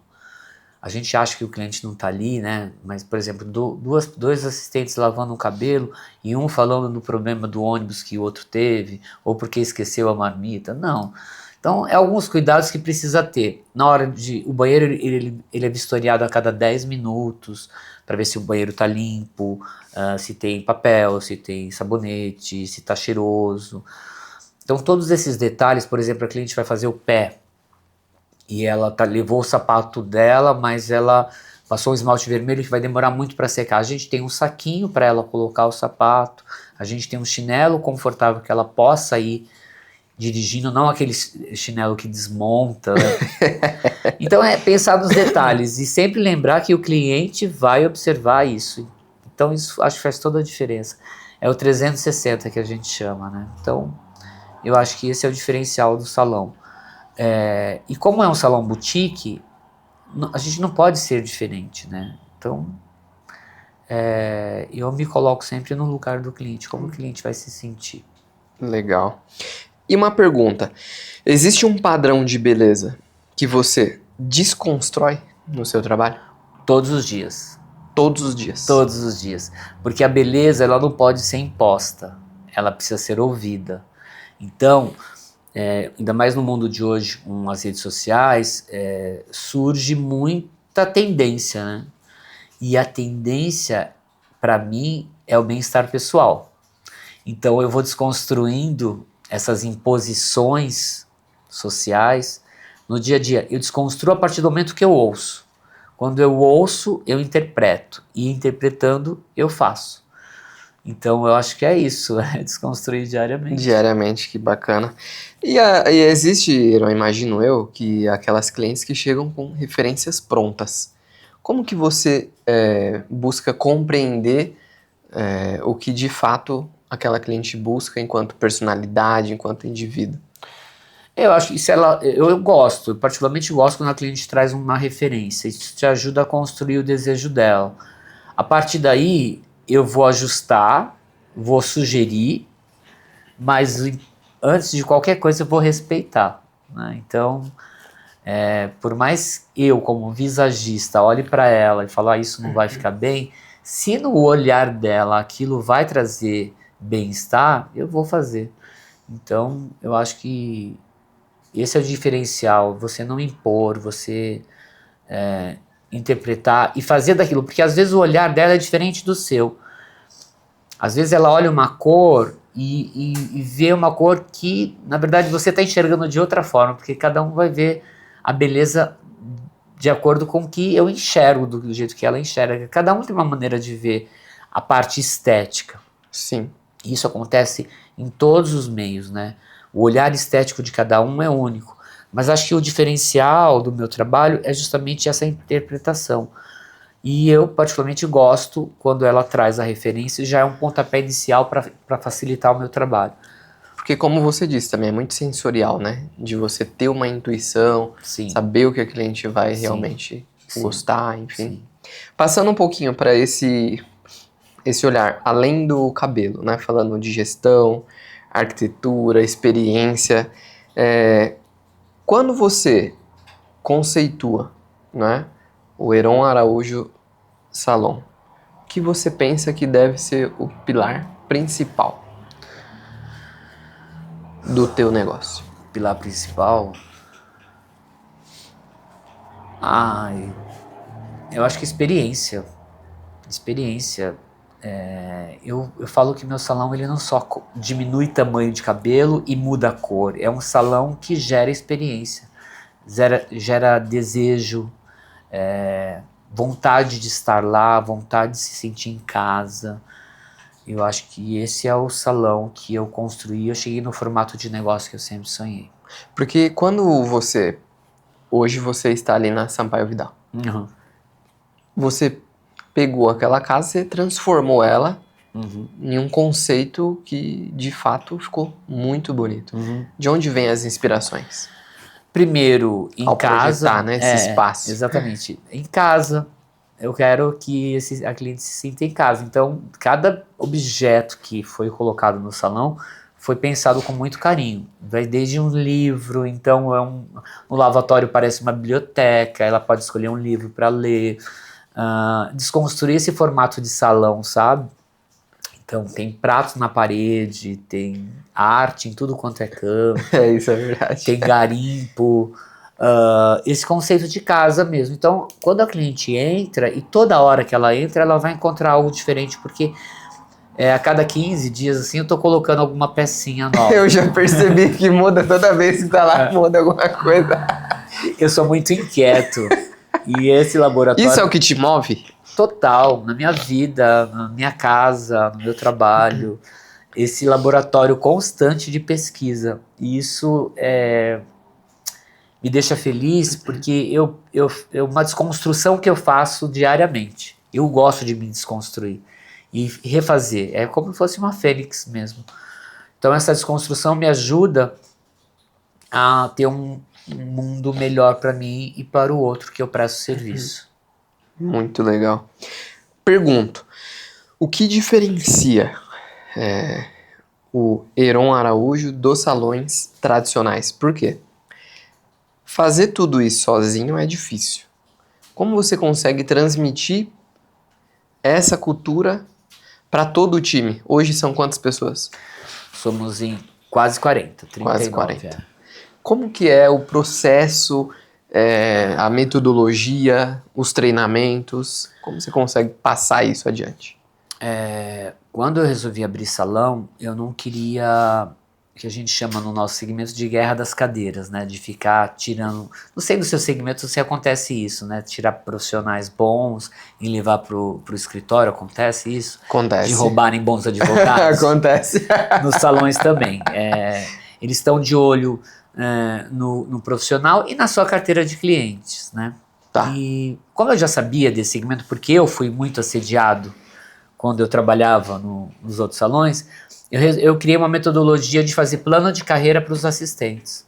Speaker 1: A gente acha que o cliente não está ali, né? Mas, por exemplo, dois assistentes lavando o cabelo e um falando do problema do ônibus que o outro teve, ou porque esqueceu a marmita. Não. Então, alguns cuidados que precisa ter. Na hora de... O banheiro, ele é vistoriado a cada 10 minutos, para ver se o banheiro está limpo, se tem papel, se tem sabonete, se está cheiroso. Então, todos esses detalhes, por exemplo, a cliente vai fazer o pé, e ela levou o sapato dela, mas ela passou um esmalte vermelho que vai demorar muito para secar. A gente tem um saquinho para ela colocar o sapato, a gente tem um chinelo confortável que ela possa ir dirigindo, não aquele chinelo que desmonta, né? Então é pensar nos detalhes e sempre lembrar que o cliente vai observar isso. Então isso acho que faz toda a diferença. É o 360 que a gente chama, né? Então eu acho que esse é o diferencial do salão. E como é um salão boutique, a gente não pode ser diferente, né? Então eu me coloco sempre no lugar do cliente, como o cliente vai se sentir.
Speaker 2: Legal. E uma pergunta, existe um padrão de beleza que você desconstrói no seu trabalho?
Speaker 1: Todos os dias.
Speaker 2: Todos os dias?
Speaker 1: Todos os dias. Porque a beleza, ela não pode ser imposta, ela precisa ser ouvida. Então, ainda mais no mundo de hoje, com as redes sociais, surge muita tendência, né? E a tendência, para mim, é o bem-estar pessoal. Então eu vou desconstruindo essas imposições sociais no dia a dia. Eu desconstruo a partir do momento que eu ouço. Quando eu ouço, eu interpreto. E interpretando, eu faço. Então eu acho que é isso, é desconstruir diariamente.
Speaker 2: Diariamente, que bacana. E existe, eu imagino eu, que aquelas clientes que chegam com referências prontas. Como que você busca compreender o que de fato aquela cliente busca enquanto personalidade, enquanto indivíduo?
Speaker 1: Eu acho que isso eu gosto, eu particularmente gosto quando a cliente traz uma referência. Isso te ajuda a construir o desejo dela. A partir daí, eu vou ajustar, vou sugerir, mas antes de qualquer coisa eu vou respeitar, né? Então, por mais eu, como visagista, olhe para ela e fale, isso não vai ficar bem, se no olhar dela aquilo vai trazer bem-estar, eu vou fazer. Então, eu acho que esse é o diferencial, você não impor, você interpretar e fazer daquilo, porque às vezes o olhar dela é diferente do seu. Às vezes ela olha uma cor e vê uma cor que, na verdade, você está enxergando de outra forma, porque cada um vai ver a beleza de acordo com o que eu enxergo, do jeito que ela enxerga. Cada um tem uma maneira de ver a parte estética.
Speaker 2: Sim.
Speaker 1: Isso acontece em todos os meios, né? O olhar estético de cada um é único. Mas acho que o diferencial do meu trabalho é justamente essa interpretação. E eu particularmente gosto quando ela traz a referência, já é um pontapé inicial para facilitar o meu trabalho.
Speaker 2: Porque como você disse, também é muito sensorial, né? De você ter uma intuição,
Speaker 1: Sim.
Speaker 2: saber o que a cliente vai realmente gostar, enfim. Sim. Passando um pouquinho para esse olhar, além do cabelo, né? Falando de gestão, arquitetura, experiência. Quando você conceitua, né, o Heron Araújo Salon, o que você pensa que deve ser o pilar principal do teu negócio?
Speaker 1: Pilar principal? Eu acho que experiência. Eu falo que meu salão ele não só diminui tamanho de cabelo e muda a cor, é um salão que gera experiência, gera desejo, vontade de estar lá, vontade de se sentir em casa. Eu acho que esse é o salão que eu construí, eu cheguei no formato de negócio que eu sempre sonhei.
Speaker 2: Porque quando hoje você está ali na Sampaio Vidal, você pegou aquela casa, você transformou ela em um conceito que de fato ficou muito bonito. De onde vêm as inspirações?
Speaker 1: Primeiro, em casa,
Speaker 2: projetar, né, esse espaço.
Speaker 1: Exatamente. Em casa, eu quero que a cliente se sinta em casa. Então, cada objeto que foi colocado no salão foi pensado com muito carinho. Vai desde um livro, então no lavatório parece uma biblioteca, ela pode escolher um livro para ler. Desconstruir esse formato de salão, sabe? Então tem pratos na parede, tem arte em tudo quanto é canto.
Speaker 2: Isso é verdade.
Speaker 1: Tem garimpo, esse conceito de casa mesmo. Então quando a cliente entra, e toda hora que ela entra, ela vai encontrar algo diferente, porque a cada 15 dias assim eu tô colocando alguma pecinha nova.
Speaker 2: Eu já percebi que muda toda vez que tá lá, muda alguma coisa.
Speaker 1: Eu sou muito inquieto. E esse laboratório...
Speaker 2: Isso é o que te move?
Speaker 1: Total, na minha vida, na minha casa, no meu trabalho, esse laboratório constante de pesquisa. E isso me deixa feliz porque é uma desconstrução que eu faço diariamente. Eu gosto de me desconstruir e refazer. É como se fosse uma fênix mesmo. Então essa desconstrução me ajuda a ter um mundo melhor para mim e para o outro que eu presto serviço.
Speaker 2: Muito legal. Pergunto, o que diferencia o Heron Araújo dos salões tradicionais? Por quê? Fazer tudo isso sozinho é difícil. Como você consegue transmitir essa cultura para todo o time? Hoje são quantas pessoas?
Speaker 1: Somos em quase 40, 39.
Speaker 2: Quase 40. Como que é o processo, a metodologia, os treinamentos? Como você consegue passar isso adiante?
Speaker 1: Quando eu resolvi abrir salão, eu não queria, que a gente chama no nosso segmento de guerra das cadeiras, né? De ficar tirando... Não sei no seu segmento se acontece isso, né? Tirar profissionais bons e levar pro escritório, acontece isso?
Speaker 2: Acontece.
Speaker 1: De roubarem bons advogados?
Speaker 2: Acontece.
Speaker 1: Nos salões também. Eles estão de olho no profissional e na sua carteira de clientes, né?
Speaker 2: Tá.
Speaker 1: E como eu já sabia desse segmento, porque eu fui muito assediado quando eu trabalhava nos outros salões, eu criei uma metodologia de fazer plano de carreira para os assistentes.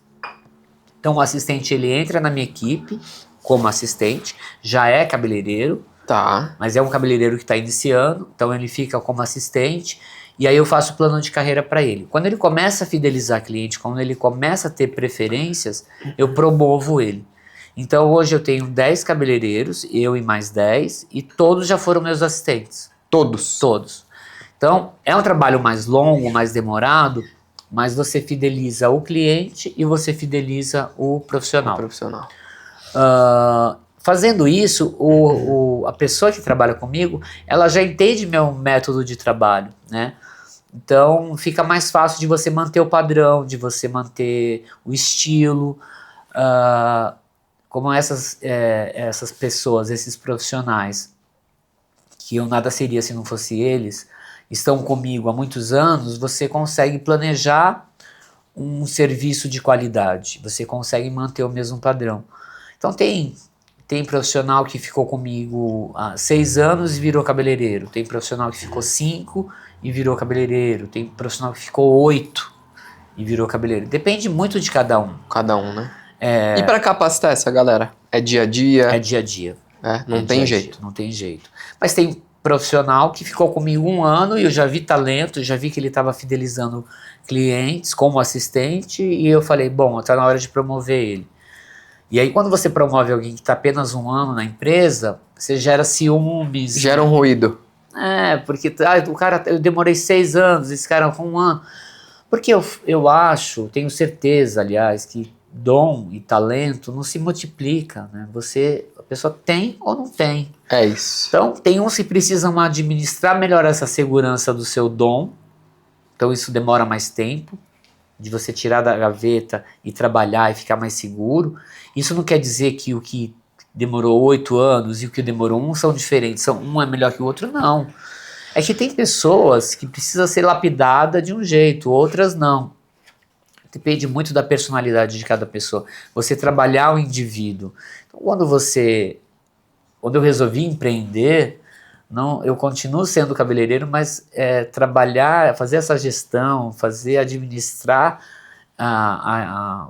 Speaker 1: Então o assistente ele entra na minha equipe como assistente, já é cabeleireiro,
Speaker 2: Tá.
Speaker 1: mas é um cabeleireiro que está iniciando, então ele fica como assistente e aí eu faço o plano de carreira para ele. Quando ele começa a fidelizar cliente, quando ele começa a ter preferências, eu promovo ele. Então hoje eu tenho 10 cabeleireiros, eu e mais 10, e todos já foram meus assistentes.
Speaker 2: Todos?
Speaker 1: Todos. Então, é um trabalho mais longo, mais demorado, mas você fideliza o cliente e você fideliza o profissional. Fazendo isso, a pessoa que trabalha comigo, ela já entende meu método de trabalho, né? Então, fica mais fácil de você manter o padrão, de você manter o estilo. Como essas pessoas, esses profissionais, que eu nada seria se não fosse eles, estão comigo há muitos anos, você consegue planejar um serviço de qualidade, você consegue manter o mesmo padrão. Então tem profissional que ficou comigo há 6 anos e virou cabeleireiro, tem profissional que ficou 5 e virou cabeleireiro, tem profissional que ficou 8 e virou cabeleireiro. Depende muito de cada um.
Speaker 2: Cada um, né? E para capacitar essa galera? É dia a dia?
Speaker 1: É dia a dia.
Speaker 2: Não tem jeito.
Speaker 1: Não tem jeito. Mas tem profissional que ficou comigo 1 ano e eu já vi talento, já vi que ele estava fidelizando clientes como assistente e eu falei, bom, está na hora de promover ele. E aí quando você promove alguém que está apenas 1 ano na empresa, você gera ciúmes.
Speaker 2: Gera um ruído.
Speaker 1: Porque o cara, eu demorei 6 anos, esse cara com 1 ano. Porque eu acho, tenho certeza, aliás, que dom e talento não se multiplica, né? A pessoa tem ou não tem.
Speaker 2: É isso.
Speaker 1: Então, tem uns que precisam administrar melhor essa segurança do seu dom. Então, isso demora mais tempo, de você tirar da gaveta e trabalhar e ficar mais seguro. Isso não quer dizer que o que demorou 8 anos e o que demorou 1 são diferentes. Um é melhor que o outro, não. É que tem pessoas que precisam ser lapidadas de um jeito, outras não. Depende muito da personalidade de cada pessoa. Você trabalhar o indivíduo. Então, quando eu resolvi empreender, eu continuo sendo cabeleireiro, mas trabalhar, fazer essa gestão, administrar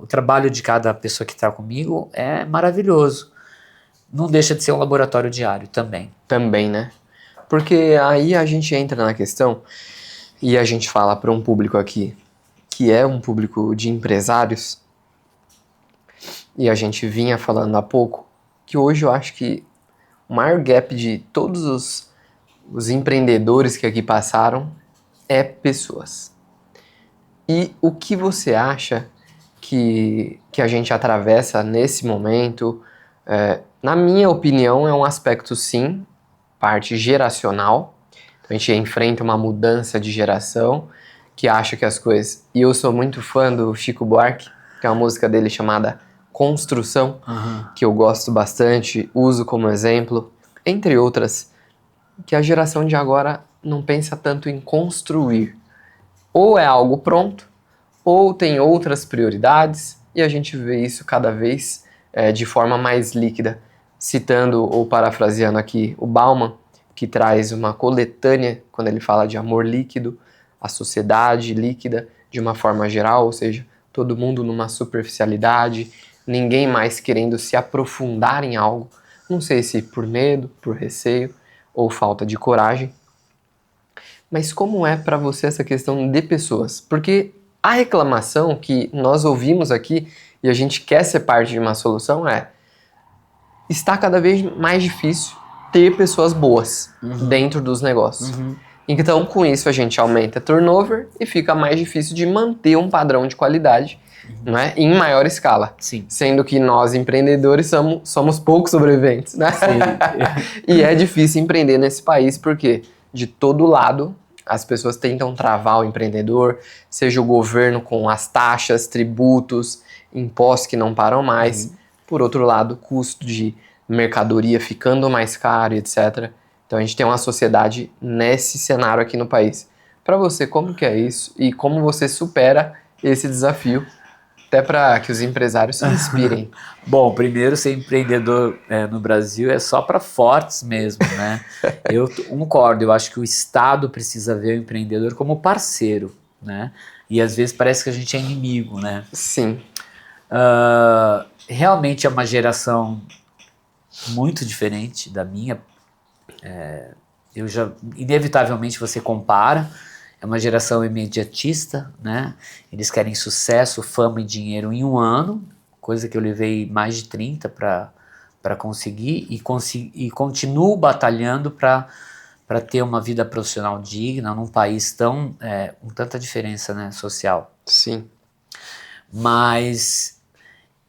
Speaker 1: o trabalho de cada pessoa que está comigo é maravilhoso. Não deixa de ser um laboratório diário também.
Speaker 2: Também, né? Porque aí a gente entra na questão e a gente fala para um público aqui que é um público de empresários, e a gente vinha falando há pouco, que hoje eu acho que o maior gap de todos os empreendedores que aqui passaram é pessoas. E o que você acha que a gente atravessa nesse momento? Na minha opinião, é um aspecto, sim, parte geracional. A gente enfrenta uma mudança de geração que acha que as coisas... E eu sou muito fã do Chico Buarque, que é uma música dele chamada construção,
Speaker 1: Uhum.
Speaker 2: que eu gosto bastante, uso como exemplo, entre outras, que a geração de agora não pensa tanto em construir. Ou é algo pronto, ou tem outras prioridades, e a gente vê isso cada vez de forma mais líquida. Citando ou parafraseando aqui o Bauman, que traz uma coletânea, quando ele fala de amor líquido, a sociedade líquida de uma forma geral, ou seja, todo mundo numa superficialidade, ninguém mais querendo se aprofundar em algo, não sei se por medo, por receio ou falta de coragem. Mas como é para você essa questão de pessoas? Porque a reclamação que nós ouvimos aqui e a gente quer ser parte de uma solução está cada vez mais difícil ter pessoas boas dentro dos negócios. Então, com isso, a gente aumenta turnover e fica mais difícil de manter um padrão de qualidade, né, em maior escala.
Speaker 1: Sim.
Speaker 2: Sendo que nós, empreendedores, somos poucos sobreviventes, né? E é difícil empreender nesse país porque, de todo lado, as pessoas tentam travar o empreendedor, seja o governo com as taxas, tributos, impostos que não param mais. Por outro lado, custo de mercadoria ficando mais caro, etc. Então a gente tem uma sociedade nesse cenário aqui no país. Para você, como que é isso? E como você supera esse desafio? Até para que os empresários se inspirem.
Speaker 1: Bom, primeiro, ser empreendedor no Brasil é só para fortes mesmo, né? Eu concordo, eu acho que o Estado precisa ver o empreendedor como parceiro, né? E às vezes parece que a gente é inimigo, né?
Speaker 2: Sim.
Speaker 1: Realmente é uma geração muito diferente da minha. Inevitavelmente você compara. É uma geração imediatista, né? Eles querem sucesso, fama e dinheiro em um ano, coisa que eu levei mais de 30 para conseguir e continuo batalhando para ter uma vida profissional digna num país tão com tanta diferença, né, social.
Speaker 2: Sim.
Speaker 1: Mas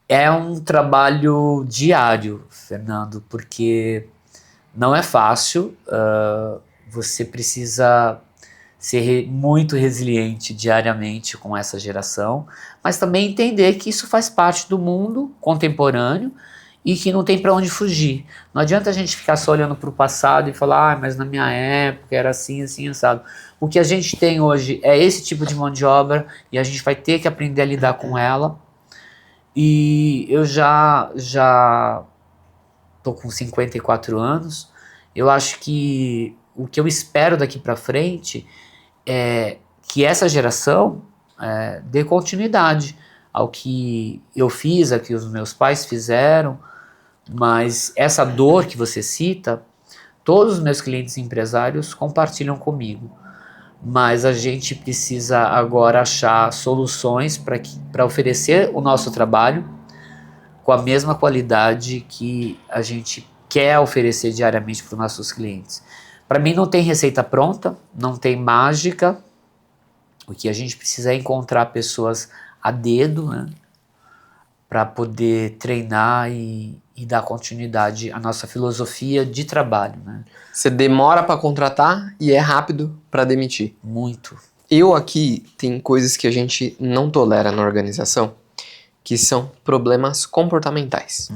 Speaker 1: é um trabalho diário, Fernando, porque não é fácil, você precisa ser muito resiliente diariamente com essa geração, mas também entender que isso faz parte do mundo contemporâneo e que não tem para onde fugir. Não adianta a gente ficar só olhando para o passado e falar, mas na minha época era assim, assim, assado. O que a gente tem hoje é esse tipo de mão de obra e a gente vai ter que aprender a lidar com ela. E eu já tô com 54 anos, eu acho que o que eu espero daqui para frente é que essa geração dê continuidade ao que eu fiz, ao que os meus pais fizeram, mas essa dor que você cita, todos os meus clientes empresários compartilham comigo, mas a gente precisa agora achar soluções para oferecer o nosso trabalho com a mesma qualidade que a gente quer oferecer diariamente para os nossos clientes. Para mim não tem receita pronta, não tem mágica. O que a gente precisa é encontrar pessoas a dedo, né, para poder treinar e dar continuidade à nossa filosofia de trabalho, né?
Speaker 2: Você demora para contratar e é rápido para demitir.
Speaker 1: Muito.
Speaker 2: Eu aqui tem coisas que a gente não tolera na organização, que são problemas comportamentais.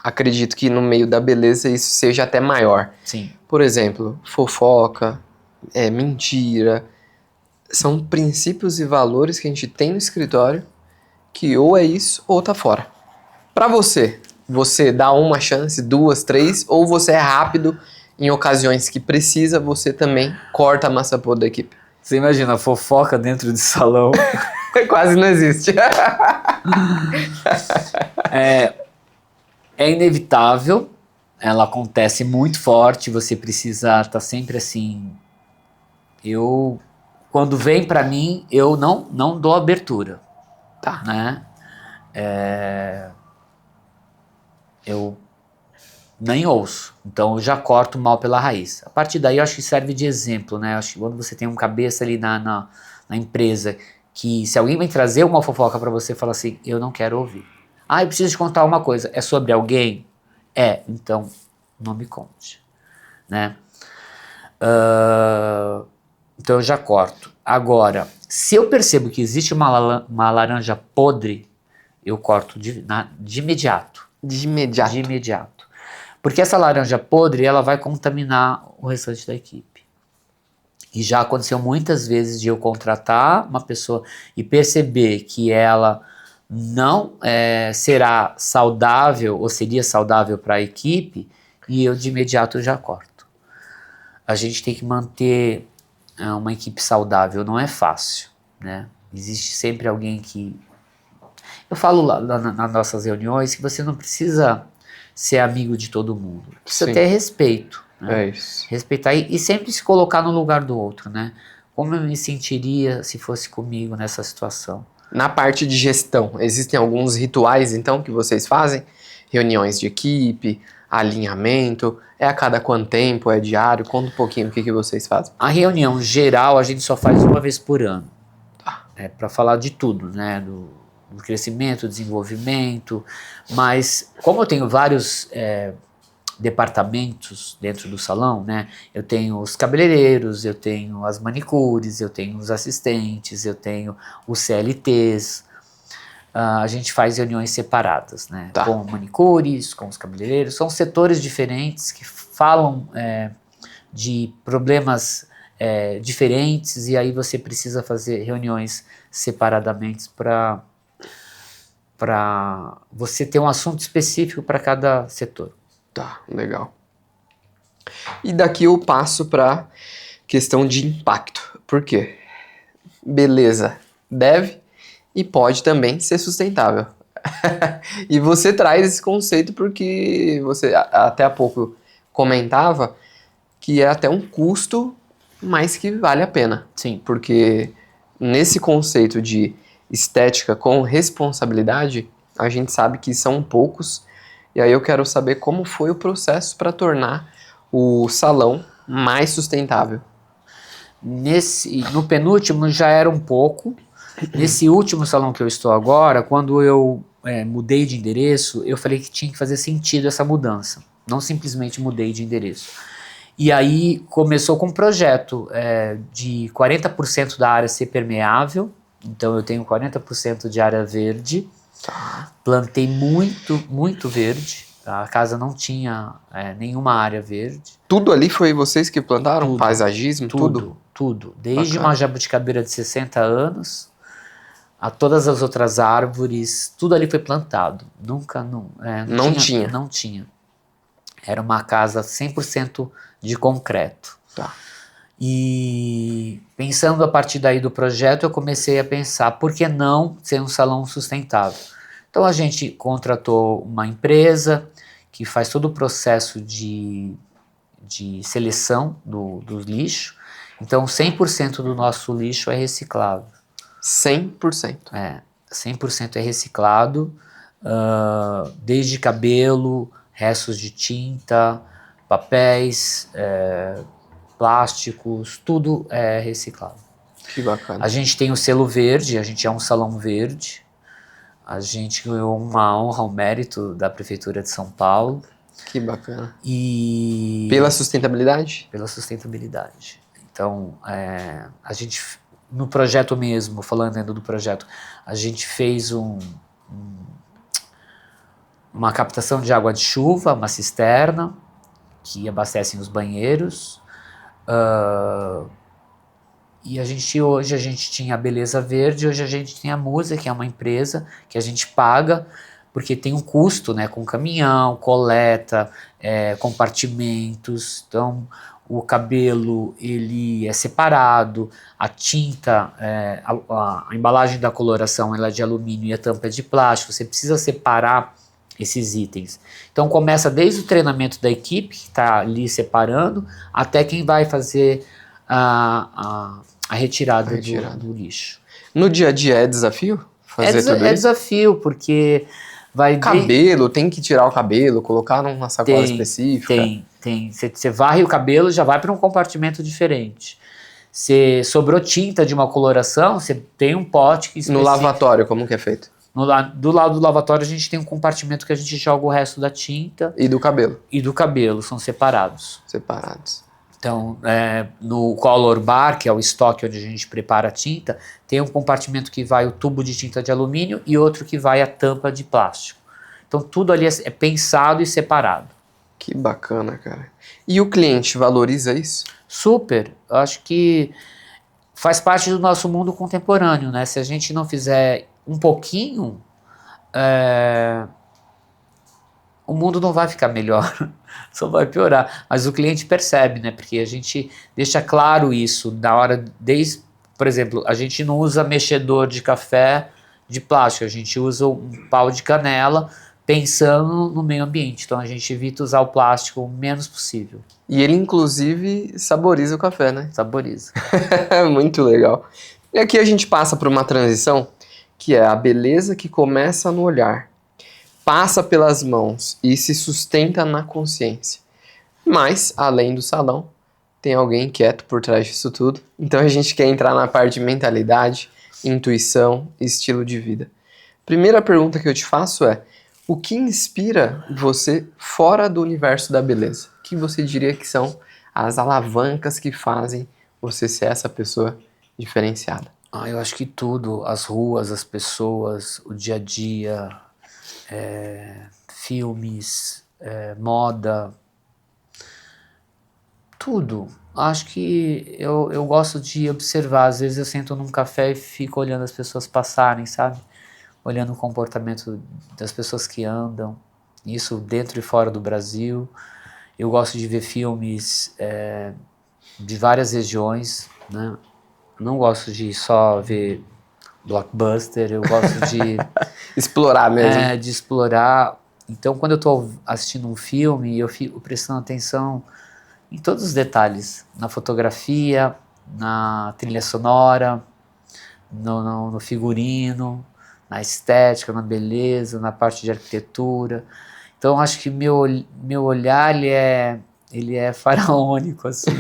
Speaker 2: Acredito que no meio da beleza isso seja até maior.
Speaker 1: Sim.
Speaker 2: Por exemplo, fofoca, mentira. São princípios e valores que a gente tem no escritório que ou é isso ou tá fora. Pra você dá uma chance, 2, 3, ou você é rápido em ocasiões que precisa, você também corta a massa podre da equipe.
Speaker 1: Você imagina, fofoca dentro de salão.
Speaker 2: Quase não existe.
Speaker 1: É inevitável, ela acontece muito forte, você precisa estar sempre assim. Quando vem para mim, eu não dou abertura,
Speaker 2: Tá.
Speaker 1: né? Eu nem ouço, então eu já corto mal pela raiz. A partir daí eu acho que serve de exemplo, né? Eu acho que quando você tem um cabeça ali na empresa, que se alguém vem trazer uma fofoca para você, fala assim, eu não quero ouvir. Eu preciso te contar uma coisa, é sobre alguém? Então não me conte, né? Então eu já corto. Agora, se eu percebo que existe uma laranja podre, eu corto de imediato.
Speaker 2: De imediato.
Speaker 1: De imediato. Porque essa laranja podre, ela vai contaminar o restante da equipe. E já aconteceu muitas vezes de eu contratar uma pessoa e perceber que ela não será saudável ou seria saudável para a equipe, e eu de imediato já corto. A gente tem que manter uma equipe saudável, não é fácil, né? Existe sempre alguém que... Eu falo lá nas nossas reuniões que você não precisa ser amigo de todo mundo, precisa ter respeito. Né?
Speaker 2: É isso.
Speaker 1: Respeitar e sempre se colocar no lugar do outro, né? Como eu me sentiria se fosse comigo nessa situação?
Speaker 2: Na parte de gestão, existem alguns rituais, então, que vocês fazem? Reuniões de equipe, alinhamento, é a cada quanto tempo, é diário? Conta um pouquinho o que vocês fazem.
Speaker 1: A reunião geral a gente só faz uma vez por ano. Para falar de tudo, né? Do crescimento, desenvolvimento, mas como eu tenho vários departamentos dentro do salão, né? Eu tenho os cabeleireiros, eu tenho as manicures, eu tenho os assistentes, eu tenho os CLTs. A gente faz reuniões separadas, né? Com manicures, com os cabeleireiros. São setores diferentes que falam de problemas diferentes, e aí você precisa fazer reuniões separadamente para você ter um assunto específico para cada setor.
Speaker 2: Tá, legal. E daqui eu passo para questão de impacto. Por quê? Beleza, deve e pode também ser sustentável. E você traz esse conceito porque você até há pouco comentava que é até um custo, mas que vale a pena.
Speaker 1: Sim.
Speaker 2: Porque nesse conceito de estética com responsabilidade, a gente sabe que são poucos. E aí eu quero saber como foi o processo para tornar o salão mais sustentável.
Speaker 1: No penúltimo já era um pouco. Nesse último salão que eu estou agora, quando eu mudei de endereço, eu falei que tinha que fazer sentido essa mudança. Não simplesmente mudei de endereço. E aí começou com um projeto de 40% da área ser permeável. Então eu tenho 40% de área verde. Plantei muito verde. A casa não tinha nenhuma área verde.
Speaker 2: Tudo ali foi vocês que plantaram?
Speaker 1: Tudo,
Speaker 2: paisagismo?
Speaker 1: Tudo. Desde uma jabuticabeira de 60 anos a todas as outras árvores, tudo ali foi plantado. Não tinha. Era uma casa 100% de concreto.
Speaker 2: Tá.
Speaker 1: E pensando a partir daí do projeto, eu comecei a pensar, por que não ser um salão sustentável? Então a gente contratou uma empresa que faz todo o processo de seleção do lixo. Então 100% do nosso lixo é reciclável.
Speaker 2: 100%?
Speaker 1: 100% é reciclado, desde cabelo, restos de tinta, papéis, plásticos, tudo é reciclado.
Speaker 2: Que bacana.
Speaker 1: A gente tem o selo verde, a gente é um salão verde. A gente ganhou uma honra, um mérito da Prefeitura de São Paulo.
Speaker 2: Que bacana.
Speaker 1: E
Speaker 2: pela sustentabilidade?
Speaker 1: Pela sustentabilidade. Então, a gente, no projeto mesmo, falando ainda do projeto, a gente fez uma captação de água de chuva, uma cisterna, que abastecem os banheiros. E hoje a gente tinha a Beleza Verde, hoje a gente tem a Musa, que é uma empresa que a gente paga, porque tem um custo, né, com caminhão, coleta, compartimentos. Então o cabelo ele é separado, a tinta, a embalagem da coloração ela é de alumínio e a tampa é de plástico, você precisa separar esses itens. Então começa desde o treinamento da equipe, que está ali separando, até quem vai fazer a retirada do lixo.
Speaker 2: No dia a dia é desafio fazer tudo isso?
Speaker 1: É desafio, porque vai...
Speaker 2: Cabelo, tem que tirar o cabelo, colocar numa sacola específica?
Speaker 1: Tem. Você varre o cabelo, já vai para um compartimento diferente. Se sobrou tinta de uma coloração, você tem um pote que
Speaker 2: No lavatório, como que é feito?
Speaker 1: Do lado do lavatório a gente tem um compartimento que a gente joga o resto da tinta.
Speaker 2: E do cabelo?
Speaker 1: E do cabelo, são separados.
Speaker 2: Separados.
Speaker 1: Então, no Color Bar, que é o estoque onde a gente prepara a tinta, tem um compartimento que vai o tubo de tinta de alumínio e outro que vai a tampa de plástico. Então, tudo ali é pensado e separado.
Speaker 2: Que bacana, cara. E o cliente valoriza isso?
Speaker 1: Super. Eu acho que faz parte do nosso mundo contemporâneo, né? Se a gente não fizer um pouquinho, o mundo não vai ficar melhor, só vai piorar. Mas o cliente percebe, né? Porque a gente deixa claro isso na hora, por exemplo, a gente não usa mexedor de café de plástico, a gente usa um pau de canela pensando no meio ambiente. Então a gente evita usar o plástico o menos possível.
Speaker 2: E ele, inclusive, saboriza o café, né?
Speaker 1: Saboriza.
Speaker 2: Muito legal. E aqui a gente passa por uma transição que é a beleza que começa no olhar, passa pelas mãos e se sustenta na consciência. Mas, além do salão, tem alguém quieto por trás disso tudo. Então a gente quer entrar na parte de mentalidade, intuição e estilo de vida. Primeira pergunta que eu te faço é: o que inspira você fora do universo da beleza? O que você diria que são as alavancas que fazem você ser essa pessoa diferenciada?
Speaker 1: Eu acho que tudo, as ruas, as pessoas, o dia a dia, filmes, moda, tudo. Acho que eu gosto de observar. Às vezes eu sento num café e fico olhando as pessoas passarem, sabe? Olhando o comportamento das pessoas que andam, isso dentro e fora do Brasil. Eu gosto de ver filmes de várias regiões, né? Não gosto de só ver blockbuster, eu gosto de
Speaker 2: Explorar mesmo.
Speaker 1: de explorar. Então, quando eu estou assistindo um filme, eu fico prestando atenção em todos os detalhes, na fotografia, na trilha sonora, no figurino, na estética, na beleza, na parte de arquitetura. Então, acho que meu olhar ele é faraônico, assim.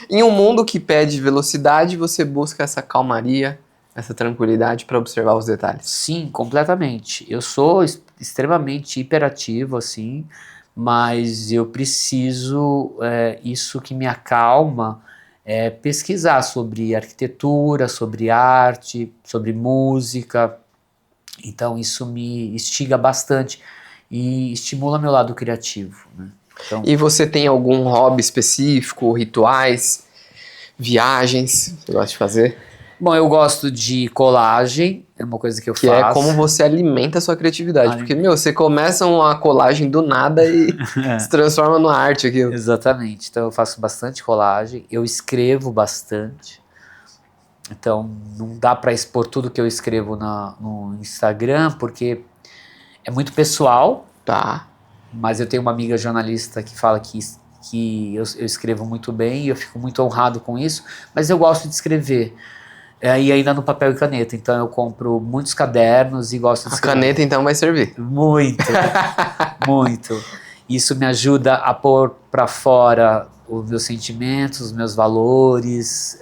Speaker 2: Em um mundo que pede velocidade, você busca essa calmaria, essa tranquilidade para observar os detalhes.
Speaker 1: Sim, completamente. Eu sou extremamente hiperativo, assim, mas eu preciso, isso que me acalma, é pesquisar sobre arquitetura, sobre arte, sobre música. Então isso me instiga bastante e estimula meu lado criativo, né? Então,
Speaker 2: E você tem algum hobby específico, rituais, viagens que você gosta de fazer?
Speaker 1: bom, eu gosto de colagem, é uma coisa que eu
Speaker 2: Que
Speaker 1: faço.
Speaker 2: é como você alimenta a sua criatividade. Porque, você começa uma colagem do nada e se transforma numa arte aquilo.
Speaker 1: Exatamente. Então eu faço bastante colagem, eu escrevo bastante. Então não dá para expor tudo que eu escrevo no Instagram, porque é muito pessoal.
Speaker 2: Tá.
Speaker 1: Mas eu tenho uma amiga jornalista que fala que eu escrevo muito bem e eu fico muito honrado com isso, mas eu gosto de escrever. E ainda no papel e caneta, então eu compro muitos cadernos e gosto de
Speaker 2: A
Speaker 1: escrever.
Speaker 2: caneta então vai servir.
Speaker 1: Muito, muito. Isso me ajuda a pôr para fora os meus sentimentos, os meus valores,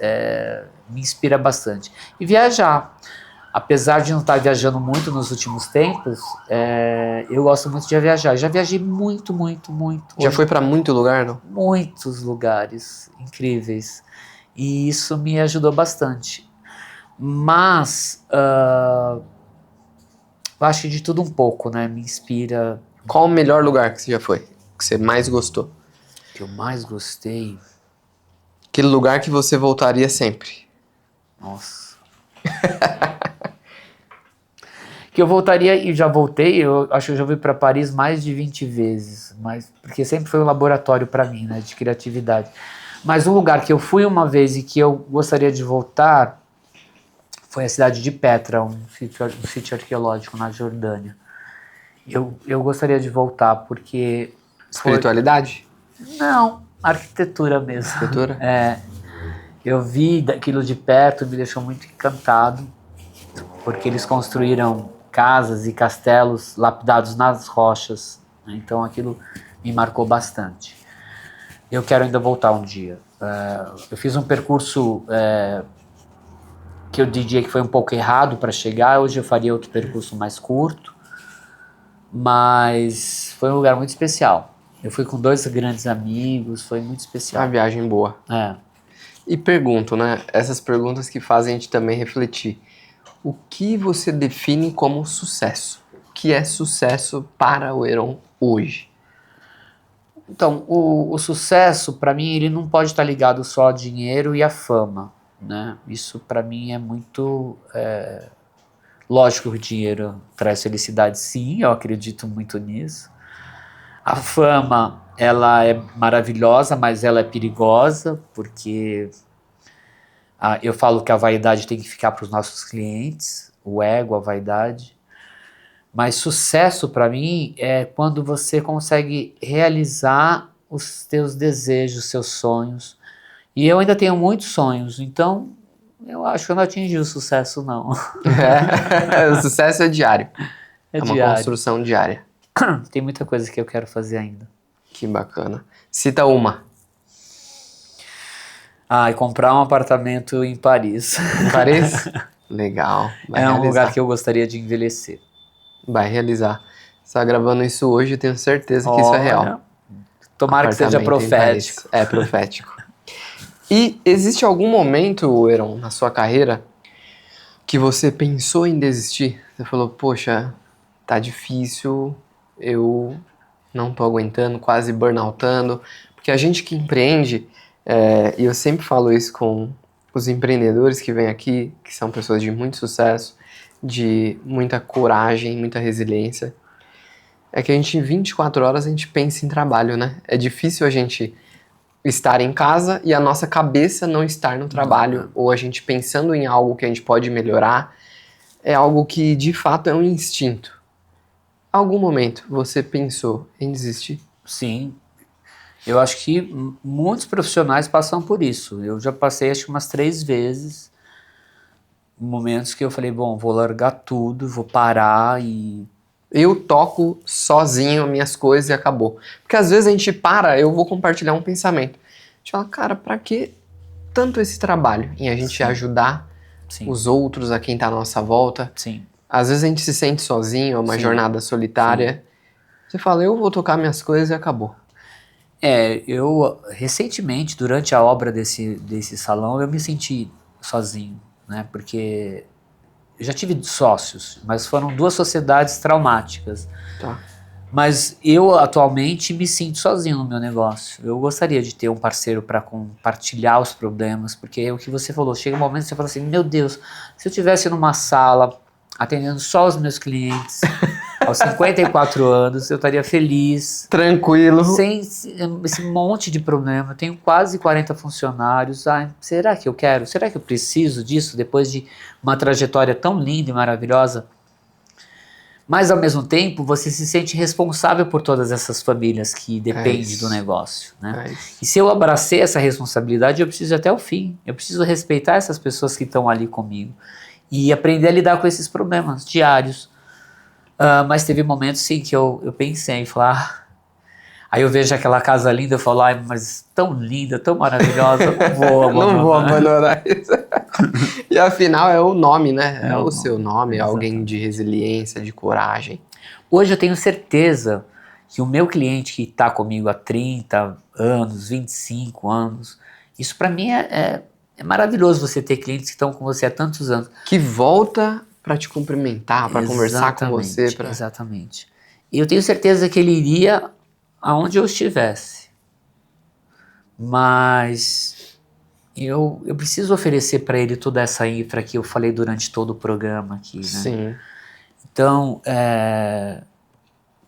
Speaker 1: me inspira bastante. E viajar. Apesar de não estar viajando muito nos últimos tempos, eu gosto muito de viajar. Já viajei muito, muito, muito.
Speaker 2: Já foi para muito lugar, não?
Speaker 1: Muitos lugares incríveis. E isso me ajudou bastante. Mas eu acho que de tudo um pouco, né? Me inspira.
Speaker 2: Qual o melhor lugar que você já foi? Que você mais gostou?
Speaker 1: Que eu mais gostei.
Speaker 2: Aquele lugar que você voltaria sempre.
Speaker 1: Nossa. Que eu voltaria e já voltei, eu acho que eu já fui para Paris mais de 20 vezes, porque sempre foi um laboratório para mim, né, de criatividade. Mas um lugar que eu fui uma vez e que eu gostaria de voltar foi a cidade de Petra, um sítio arqueológico na Jordânia. Eu gostaria de voltar porque...
Speaker 2: Espiritualidade?
Speaker 1: Não, arquitetura mesmo.
Speaker 2: Arquitetura?
Speaker 1: Eu vi daquilo de perto e me deixou muito encantado, porque eles construíram casas e castelos lapidados nas rochas, né? Então aquilo me marcou bastante. Eu quero ainda voltar um dia. Eu fiz um percurso que eu diria que foi um pouco errado para chegar, hoje eu faria outro percurso mais curto, mas foi um lugar muito especial. Eu fui com 2 grandes amigos, foi muito
Speaker 2: Uma
Speaker 1: especial.
Speaker 2: viagem boa.
Speaker 1: É.
Speaker 2: E pergunto, né? Essas perguntas que fazem a gente também refletir. O que você define como sucesso? O que é sucesso para o Heron hoje?
Speaker 1: Então, o sucesso, para mim, ele não pode estar ligado só ao dinheiro e à fama, né? Isso, para mim, é muito... Lógico que o dinheiro traz felicidade, sim, eu acredito muito nisso. A fama, ela é maravilhosa, mas ela é perigosa, porque eu falo que a vaidade tem que ficar para os nossos clientes, o ego, a vaidade. Mas sucesso para mim é quando você consegue realizar os teus desejos, seus sonhos. E eu ainda tenho muitos sonhos, então eu acho que eu não atingi o sucesso, não.
Speaker 2: O sucesso é diário.
Speaker 1: É
Speaker 2: uma
Speaker 1: diário.
Speaker 2: construção diária.
Speaker 1: Tem muita coisa que eu quero fazer ainda.
Speaker 2: Que bacana. Cita uma.
Speaker 1: E comprar um apartamento em Paris.
Speaker 2: Em Paris? Legal. Vai
Speaker 1: É um
Speaker 2: realizar.
Speaker 1: lugar que eu gostaria de envelhecer.
Speaker 2: Vai realizar. Você está gravando isso hoje, eu tenho certeza que isso é real.
Speaker 1: Olha, tomara que seja
Speaker 2: Apartamento em
Speaker 1: profético.
Speaker 2: Paris. É profético. E existe algum momento, Heron, na sua carreira, que você pensou em desistir? Você falou, poxa, tá difícil, eu não tô aguentando, quase burnoutando. Porque a gente que empreende, e eu sempre falo isso com os empreendedores que vêm aqui, que são pessoas de muito sucesso, de muita coragem, muita resiliência, é que a gente, em 24 horas, a gente pensa em trabalho, né? É difícil a gente estar em casa e a nossa cabeça não estar no trabalho, ou a gente pensando em algo que a gente pode melhorar, é algo que, de fato, é um instinto. Algum momento você pensou em desistir?
Speaker 1: Sim. Eu acho que muitos profissionais passam por isso. Eu já passei acho que umas 3 vezes momentos que eu falei, bom, vou largar tudo, vou parar e...
Speaker 2: Eu toco sozinho minhas coisas e acabou. Porque às vezes a gente para, eu vou compartilhar um pensamento. A gente fala, cara, pra que tanto esse trabalho em a gente ajudar os outros, a quem tá à nossa volta?
Speaker 1: Sim.
Speaker 2: Às vezes a gente se sente sozinho, é uma jornada solitária. Você fala, eu vou tocar minhas coisas e acabou.
Speaker 1: Eu recentemente, durante a obra desse salão, eu me senti sozinho, né? Porque eu já tive sócios, mas foram 2 sociedades traumáticas.
Speaker 2: Tá.
Speaker 1: Mas eu atualmente me sinto sozinho no meu negócio. Eu gostaria de ter um parceiro para compartilhar os problemas, porque é o que você falou, chega um momento que você fala assim, meu Deus, se eu estivesse numa sala atendendo só os meus clientes, aos 54 anos, eu estaria feliz.
Speaker 2: Tranquilo.
Speaker 1: Sem esse monte de problema. Eu tenho quase 40 funcionários. Será que eu quero? Será que eu preciso disso depois de uma trajetória tão linda e maravilhosa? Mas, ao mesmo tempo, você se sente responsável por todas essas famílias que dependem do negócio, né? E se eu abracei essa responsabilidade, eu preciso ir até o fim. Eu preciso respeitar essas pessoas que estão ali comigo e aprender a lidar com esses problemas diários. Mas teve momentos, sim, que eu pensei em falar... Aí eu vejo aquela casa linda, eu falo, mas tão linda, tão maravilhosa, eu não vou abandonar.
Speaker 2: Não vou abandonar isso. E afinal é o nome, né? É o seu nome, é alguém de resiliência, de coragem.
Speaker 1: Hoje eu tenho certeza que o meu cliente que está comigo há 30 anos, 25 anos, isso para mim é maravilhoso você ter clientes que estão com você há tantos anos.
Speaker 2: Que volta para te cumprimentar, para conversar com você.
Speaker 1: Exatamente. E eu tenho certeza que ele iria aonde eu estivesse. Mas eu preciso oferecer para ele toda essa infra que eu falei durante todo o programa aqui, né?
Speaker 2: Sim.
Speaker 1: Então,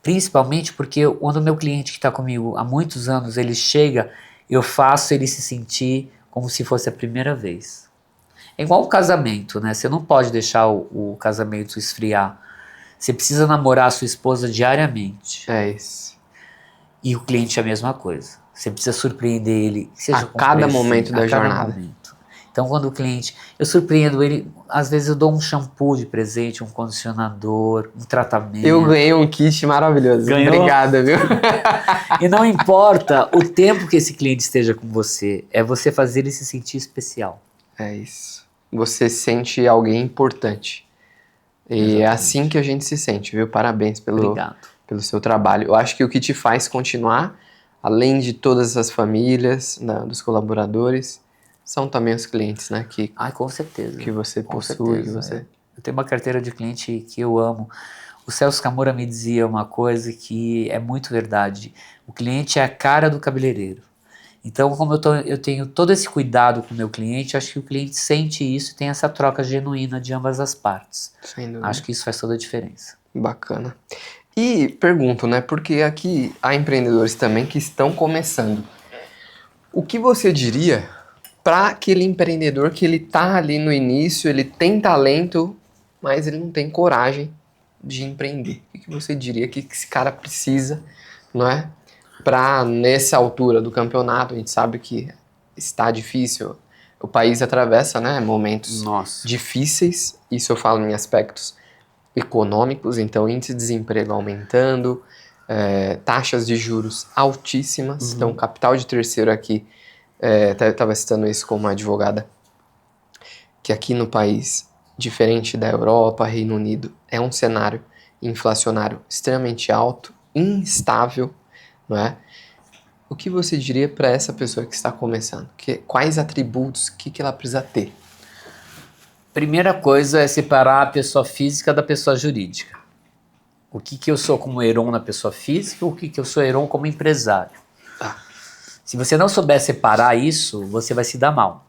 Speaker 1: principalmente porque quando o meu cliente que está comigo há muitos anos, ele chega, eu faço ele se sentir como se fosse a primeira vez. É igual um casamento, né? Você não pode deixar o casamento esfriar. Você precisa namorar a sua esposa diariamente.
Speaker 2: É isso.
Speaker 1: E o cliente é a mesma coisa. Você precisa surpreender ele. Seja
Speaker 2: a cada momento da jornada.
Speaker 1: Então, quando o cliente... Eu surpreendo ele, às vezes eu dou um shampoo de presente, um condicionador, um tratamento.
Speaker 2: Eu ganhei um kit maravilhoso.
Speaker 1: Ganhou?
Speaker 2: Obrigada, viu?
Speaker 1: E não importa o tempo que esse cliente esteja com você, é você fazer ele se sentir especial.
Speaker 2: É isso. Você sente alguém importante. E exatamente. É assim que a gente se sente, viu? Parabéns pelo seu trabalho. Eu acho que o que te faz continuar além de todas as famílias, dos colaboradores, são também os clientes, né?
Speaker 1: Com certeza.
Speaker 2: Que você
Speaker 1: Com
Speaker 2: possui,
Speaker 1: certeza, Eu tenho uma carteira de cliente que eu amo. O Celso Camura me dizia uma coisa que é muito verdade. O cliente é a cara do cabeleireiro. Então, como eu tenho todo esse cuidado com o meu cliente, acho que o cliente sente isso e tem essa troca genuína de ambas as partes.
Speaker 2: Sem dúvida.
Speaker 1: Acho que isso faz toda a diferença.
Speaker 2: Bacana. E pergunto, né? Porque aqui há empreendedores também que estão começando. O que você diria para aquele empreendedor que ele tá ali no início, ele tem talento, mas ele não tem coragem de empreender? O que você diria que esse cara precisa, não é? Para nessa altura do campeonato, a gente sabe que está difícil, o país atravessa, né, momentos difíceis, isso eu falo em aspectos econômicos, então índice de desemprego aumentando, taxas de juros altíssimas, então capital de terceiro aqui, eu estava citando isso com uma advogada, que aqui no país, diferente da Europa, Reino Unido, é um cenário inflacionário extremamente alto, instável, não é? O que você diria para essa pessoa que está começando? Quais atributos, que ela precisa ter?
Speaker 1: Primeira coisa é separar a pessoa física da pessoa jurídica. O que eu sou como Heron na pessoa física, o que eu sou Heron como empresário. Se você não souber separar isso, você vai se dar mal.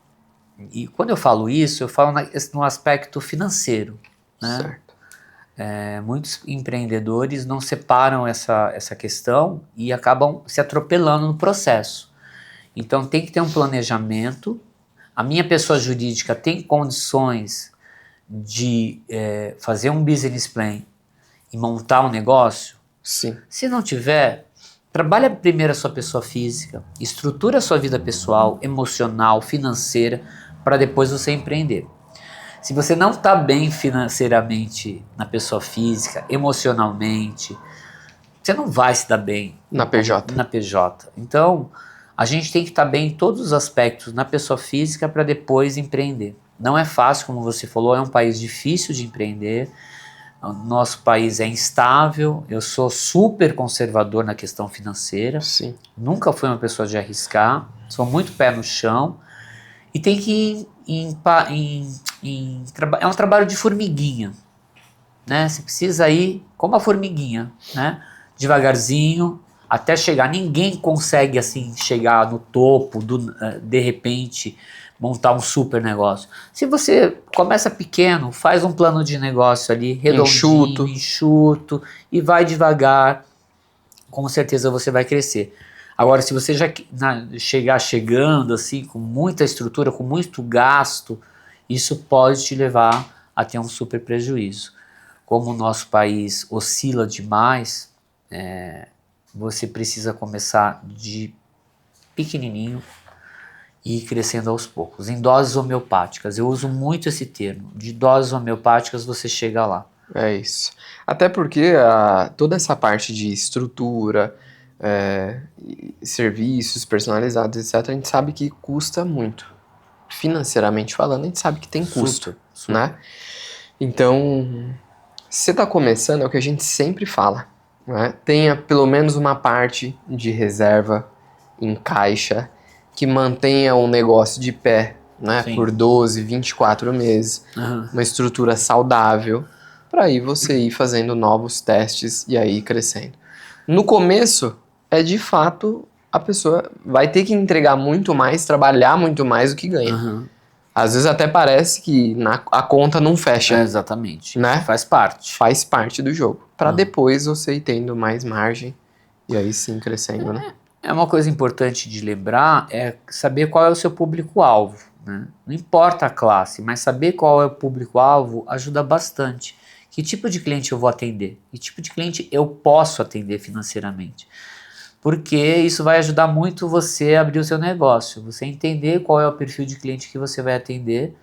Speaker 1: E quando eu falo isso, eu falo no aspecto financeiro, né?
Speaker 2: Certo.
Speaker 1: Muitos empreendedores não separam essa questão e acabam se atropelando no processo. Então tem que ter um planejamento. A minha pessoa jurídica tem condições de fazer um business plan e montar um negócio?
Speaker 2: Sim.
Speaker 1: Se não tiver, trabalha primeiro a sua pessoa física, estrutura a sua vida pessoal, emocional, financeira, para depois você empreender. Se você não está bem financeiramente na pessoa física, emocionalmente, você não vai se dar bem
Speaker 2: na
Speaker 1: PJ. Então, a gente tem que estar bem em todos os aspectos na pessoa física para depois empreender. Não é fácil, como você falou, é um país difícil de empreender. O nosso país é instável, eu sou super conservador na questão financeira.
Speaker 2: Sim.
Speaker 1: Nunca fui uma pessoa de arriscar, sou muito pé no chão. E tem que é um trabalho de formiguinha, né? Você precisa ir como a formiguinha, né? Devagarzinho, até chegar. Ninguém consegue assim chegar no topo, de repente montar um super negócio. Se você começa pequeno, faz um plano de negócio ali, redondinho, enxuto, e vai devagar, com certeza você vai crescer. Agora, se você já chegar chegando assim, com muita estrutura, com muito gasto, isso pode te levar a ter um super prejuízo. Como o nosso país oscila demais, você precisa começar de pequenininho e ir crescendo aos poucos, em doses homeopáticas. Eu uso muito esse termo, de doses homeopáticas você chega lá.
Speaker 2: É isso. Até porque toda essa parte de estrutura, serviços personalizados, etc., a gente sabe que custa muito. Financeiramente falando, a gente sabe que tem custo, né? Então, se você está começando, é o que a gente sempre fala, né? Tenha pelo menos uma parte de reserva em caixa que mantenha o negócio de pé, né? Por 12, 24 meses. Uma estrutura saudável, para aí você ir fazendo novos testes e aí ir crescendo. No começo, de fato, a pessoa vai ter que entregar muito mais, trabalhar muito mais do que ganha. Às vezes até parece que a conta não fecha.
Speaker 1: Exatamente.
Speaker 2: Né?
Speaker 1: Faz parte.
Speaker 2: Faz parte do jogo. Para depois você ir tendo mais margem e aí sim crescendo, né?
Speaker 1: Uma coisa importante de lembrar é saber qual é o seu público-alvo, né? Não importa a classe, mas saber qual é o público-alvo ajuda bastante. Que tipo de cliente eu vou atender? Que tipo de cliente eu posso atender financeiramente? Porque isso vai ajudar muito você a abrir o seu negócio. Você entender qual é o perfil de cliente que você vai atender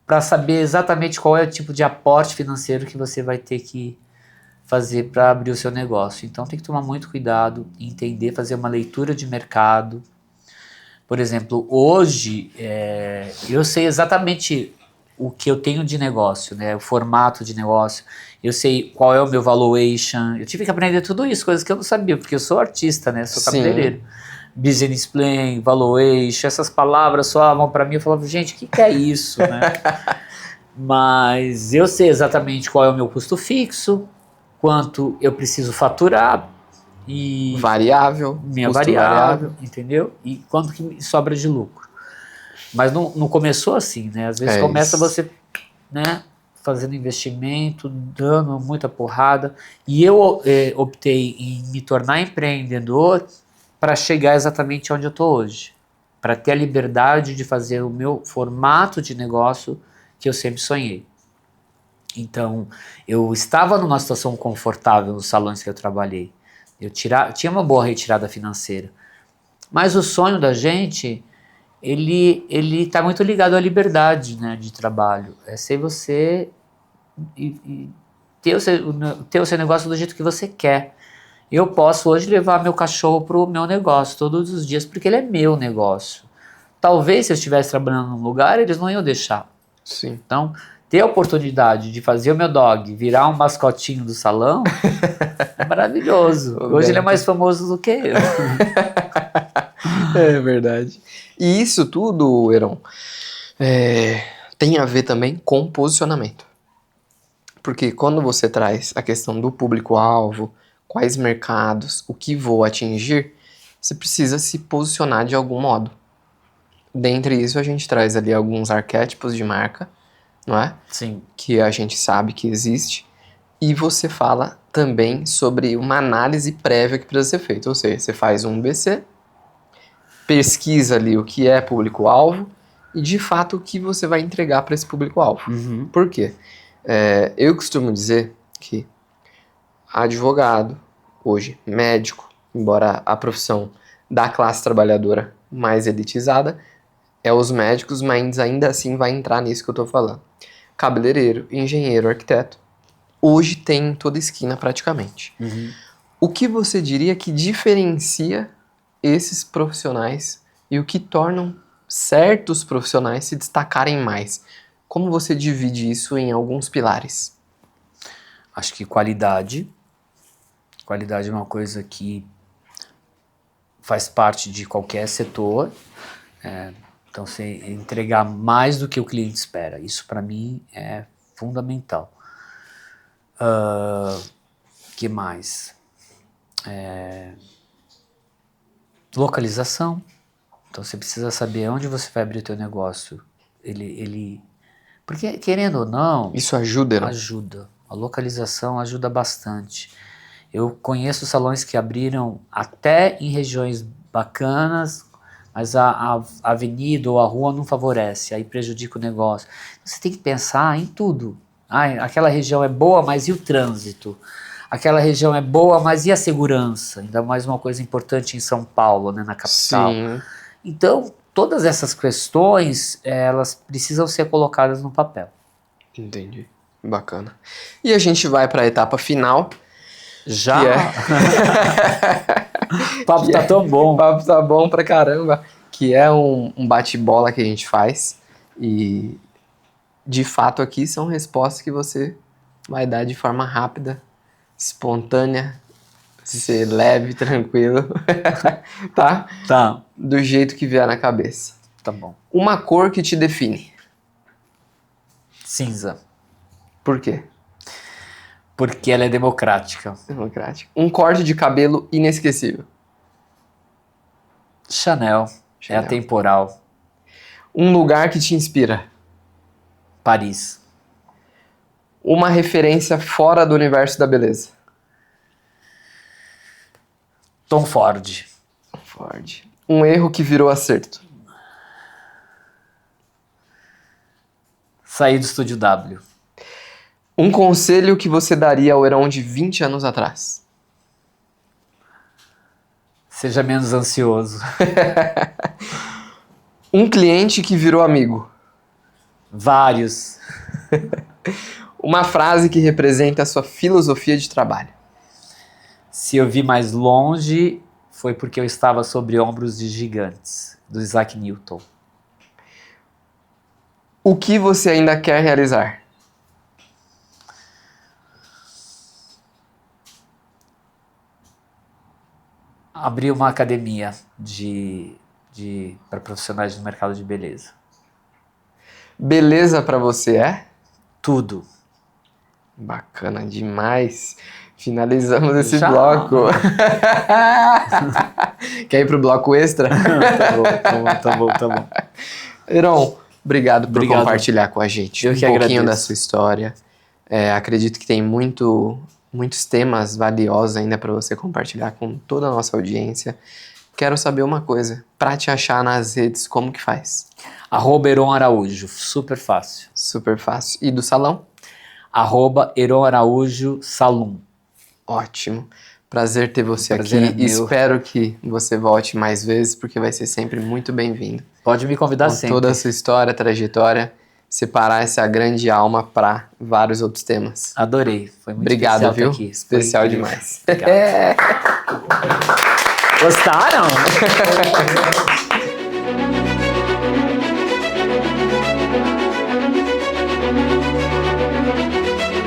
Speaker 1: para saber exatamente qual é o tipo de aporte financeiro que você vai ter que fazer para abrir o seu negócio. Então tem que tomar muito cuidado, entender, fazer uma leitura de mercado. Por exemplo, hoje eu sei exatamente o que eu tenho de negócio, né? O formato de negócio. Eu sei qual é o meu valuation. Eu tive que aprender tudo isso, coisas que eu não sabia, porque eu sou artista, né? Sou cabeleireiro. Business plan, valuation, essas palavras soavam para mim. Eu falava, gente, o que é isso, né? Mas eu sei exatamente qual é o meu custo fixo, quanto eu preciso faturar e
Speaker 2: Variável,
Speaker 1: minha
Speaker 2: custo
Speaker 1: variável, entendeu? E quanto que me sobra de lucro. Mas não começou assim, né? Às vezes começa
Speaker 2: isso.
Speaker 1: você, né, fazendo investimento, dando muita porrada. E eu optei em me tornar empreendedor para chegar exatamente onde eu estou hoje. Para ter a liberdade de fazer o meu formato de negócio que eu sempre sonhei. Então, eu estava numa situação confortável nos salões que eu trabalhei. Eu tinha uma boa retirada financeira. Mas o sonho da gente, ele está muito ligado à liberdade, né, de trabalho. É ser você e ter o seu negócio do jeito que você quer. Eu posso hoje levar meu cachorro para o meu negócio todos os dias, porque ele é meu negócio. Talvez se eu estivesse trabalhando num lugar, eles não iam deixar.
Speaker 2: Sim.
Speaker 1: Então, ter a oportunidade de fazer o meu dog virar um mascotinho do salão é maravilhoso. Hoje ele é mais famoso do que eu.
Speaker 2: É verdade. E isso tudo, Heron, tem a ver também com posicionamento. Porque quando você traz a questão do público-alvo, quais mercados, o que vou atingir, você precisa se posicionar de algum modo. Dentre isso, a gente traz ali alguns arquétipos de marca, não é?
Speaker 1: Sim.
Speaker 2: Que a gente sabe que existe. E você fala também sobre uma análise prévia que precisa ser feita. Ou seja, você faz um BC, pesquisa ali o que é público-alvo e, de fato, o que você vai entregar para esse público-alvo.
Speaker 1: Uhum.
Speaker 2: Por quê? Eu costumo dizer que advogado, hoje médico, embora a profissão da classe trabalhadora mais elitizada, é os médicos, mas ainda assim vai entrar nisso que eu estou falando. Cabeleireiro, engenheiro, arquiteto, hoje tem em toda esquina praticamente.
Speaker 1: Uhum.
Speaker 2: O que você diria que diferencia esses profissionais e o que tornam certos profissionais se destacarem mais? Como você divide isso em alguns pilares?
Speaker 1: Acho que qualidade. Qualidade é uma coisa que faz parte de qualquer setor. Então, você entregar mais do que o cliente espera. Isso, para mim, é fundamental. Que mais? Localização. Então, você precisa saber onde você vai abrir o teu negócio. Porque, querendo ou não,
Speaker 2: Isso ajuda, não?
Speaker 1: ajuda. A localização ajuda bastante. Eu conheço salões que abriram até em regiões bacanas, mas a avenida ou a rua não favorece, aí prejudica o negócio. Você tem que pensar em tudo. Aquela região é boa, mas e o trânsito? Aquela região é boa, mas e a segurança? Ainda mais uma coisa importante em São Paulo, né, na capital.
Speaker 2: Sim.
Speaker 1: Então, todas essas questões, elas precisam ser colocadas no papel.
Speaker 2: Entendi. Bacana. E a gente vai para a etapa final.
Speaker 1: Já?
Speaker 2: Que
Speaker 1: O papo tá tão bom.
Speaker 2: O papo tá bom pra caramba. Que é um bate-bola que a gente faz. E, de fato, aqui são respostas que você vai dar de forma rápida, espontânea, ser leve, tranquilo. Tá?
Speaker 1: Tá,
Speaker 2: Do jeito que vier na cabeça.
Speaker 1: tá bom.
Speaker 2: Uma cor que te define.
Speaker 1: Cinza.
Speaker 2: Por quê?
Speaker 1: Porque ela é democrática.
Speaker 2: Democrático. Um corte de cabelo inesquecível.
Speaker 1: Chanel. É
Speaker 2: Chanel.
Speaker 1: atemporal.
Speaker 2: Um lugar que te inspira.
Speaker 1: Paris.
Speaker 2: Uma referência fora do universo da beleza.
Speaker 1: Tom Ford.
Speaker 2: Ford. Um erro que virou acerto.
Speaker 1: Saí do Estúdio W.
Speaker 2: Um conselho que você daria ao Heron de 20 anos atrás.
Speaker 1: Seja menos ansioso.
Speaker 2: Um cliente que virou amigo.
Speaker 1: Vários.
Speaker 2: Uma frase que representa a sua filosofia de trabalho.
Speaker 1: Se eu vi mais longe, foi porque eu estava sobre ombros de gigantes, do Isaac Newton.
Speaker 2: O que você ainda quer realizar?
Speaker 1: Abrir uma academia para profissionais do mercado de beleza.
Speaker 2: Beleza pra você é?
Speaker 1: Tudo.
Speaker 2: Bacana demais. Finalizamos esse
Speaker 1: Já?
Speaker 2: bloco. Quer ir pro bloco extra?
Speaker 1: Tá bom.
Speaker 2: Heron, obrigado por
Speaker 1: Obrigado.
Speaker 2: compartilhar com a gente
Speaker 1: Eu
Speaker 2: um
Speaker 1: que
Speaker 2: pouquinho
Speaker 1: agradeço.
Speaker 2: da sua história. Acredito que tem muitos temas valiosos ainda para você compartilhar com toda a nossa audiência. Quero saber uma coisa, para te achar nas redes, como que faz?
Speaker 1: @Heron Araújo, super fácil.
Speaker 2: Super fácil. E do salão?
Speaker 1: @Heron Araújo Salum.
Speaker 2: Ótimo. Prazer ter você
Speaker 1: Prazer
Speaker 2: aqui.
Speaker 1: é meu.
Speaker 2: Espero que você volte mais vezes, porque vai ser sempre muito bem-vindo.
Speaker 1: Pode me convidar
Speaker 2: Com
Speaker 1: sempre.
Speaker 2: toda a sua história, trajetória, separar essa grande alma para vários outros temas.
Speaker 1: Adorei. Foi muito
Speaker 2: Obrigado,
Speaker 1: especial
Speaker 2: viu?
Speaker 1: estar aqui.
Speaker 2: Especial
Speaker 1: Foi incrível.
Speaker 2: demais.
Speaker 1: Obrigado. Gostaram?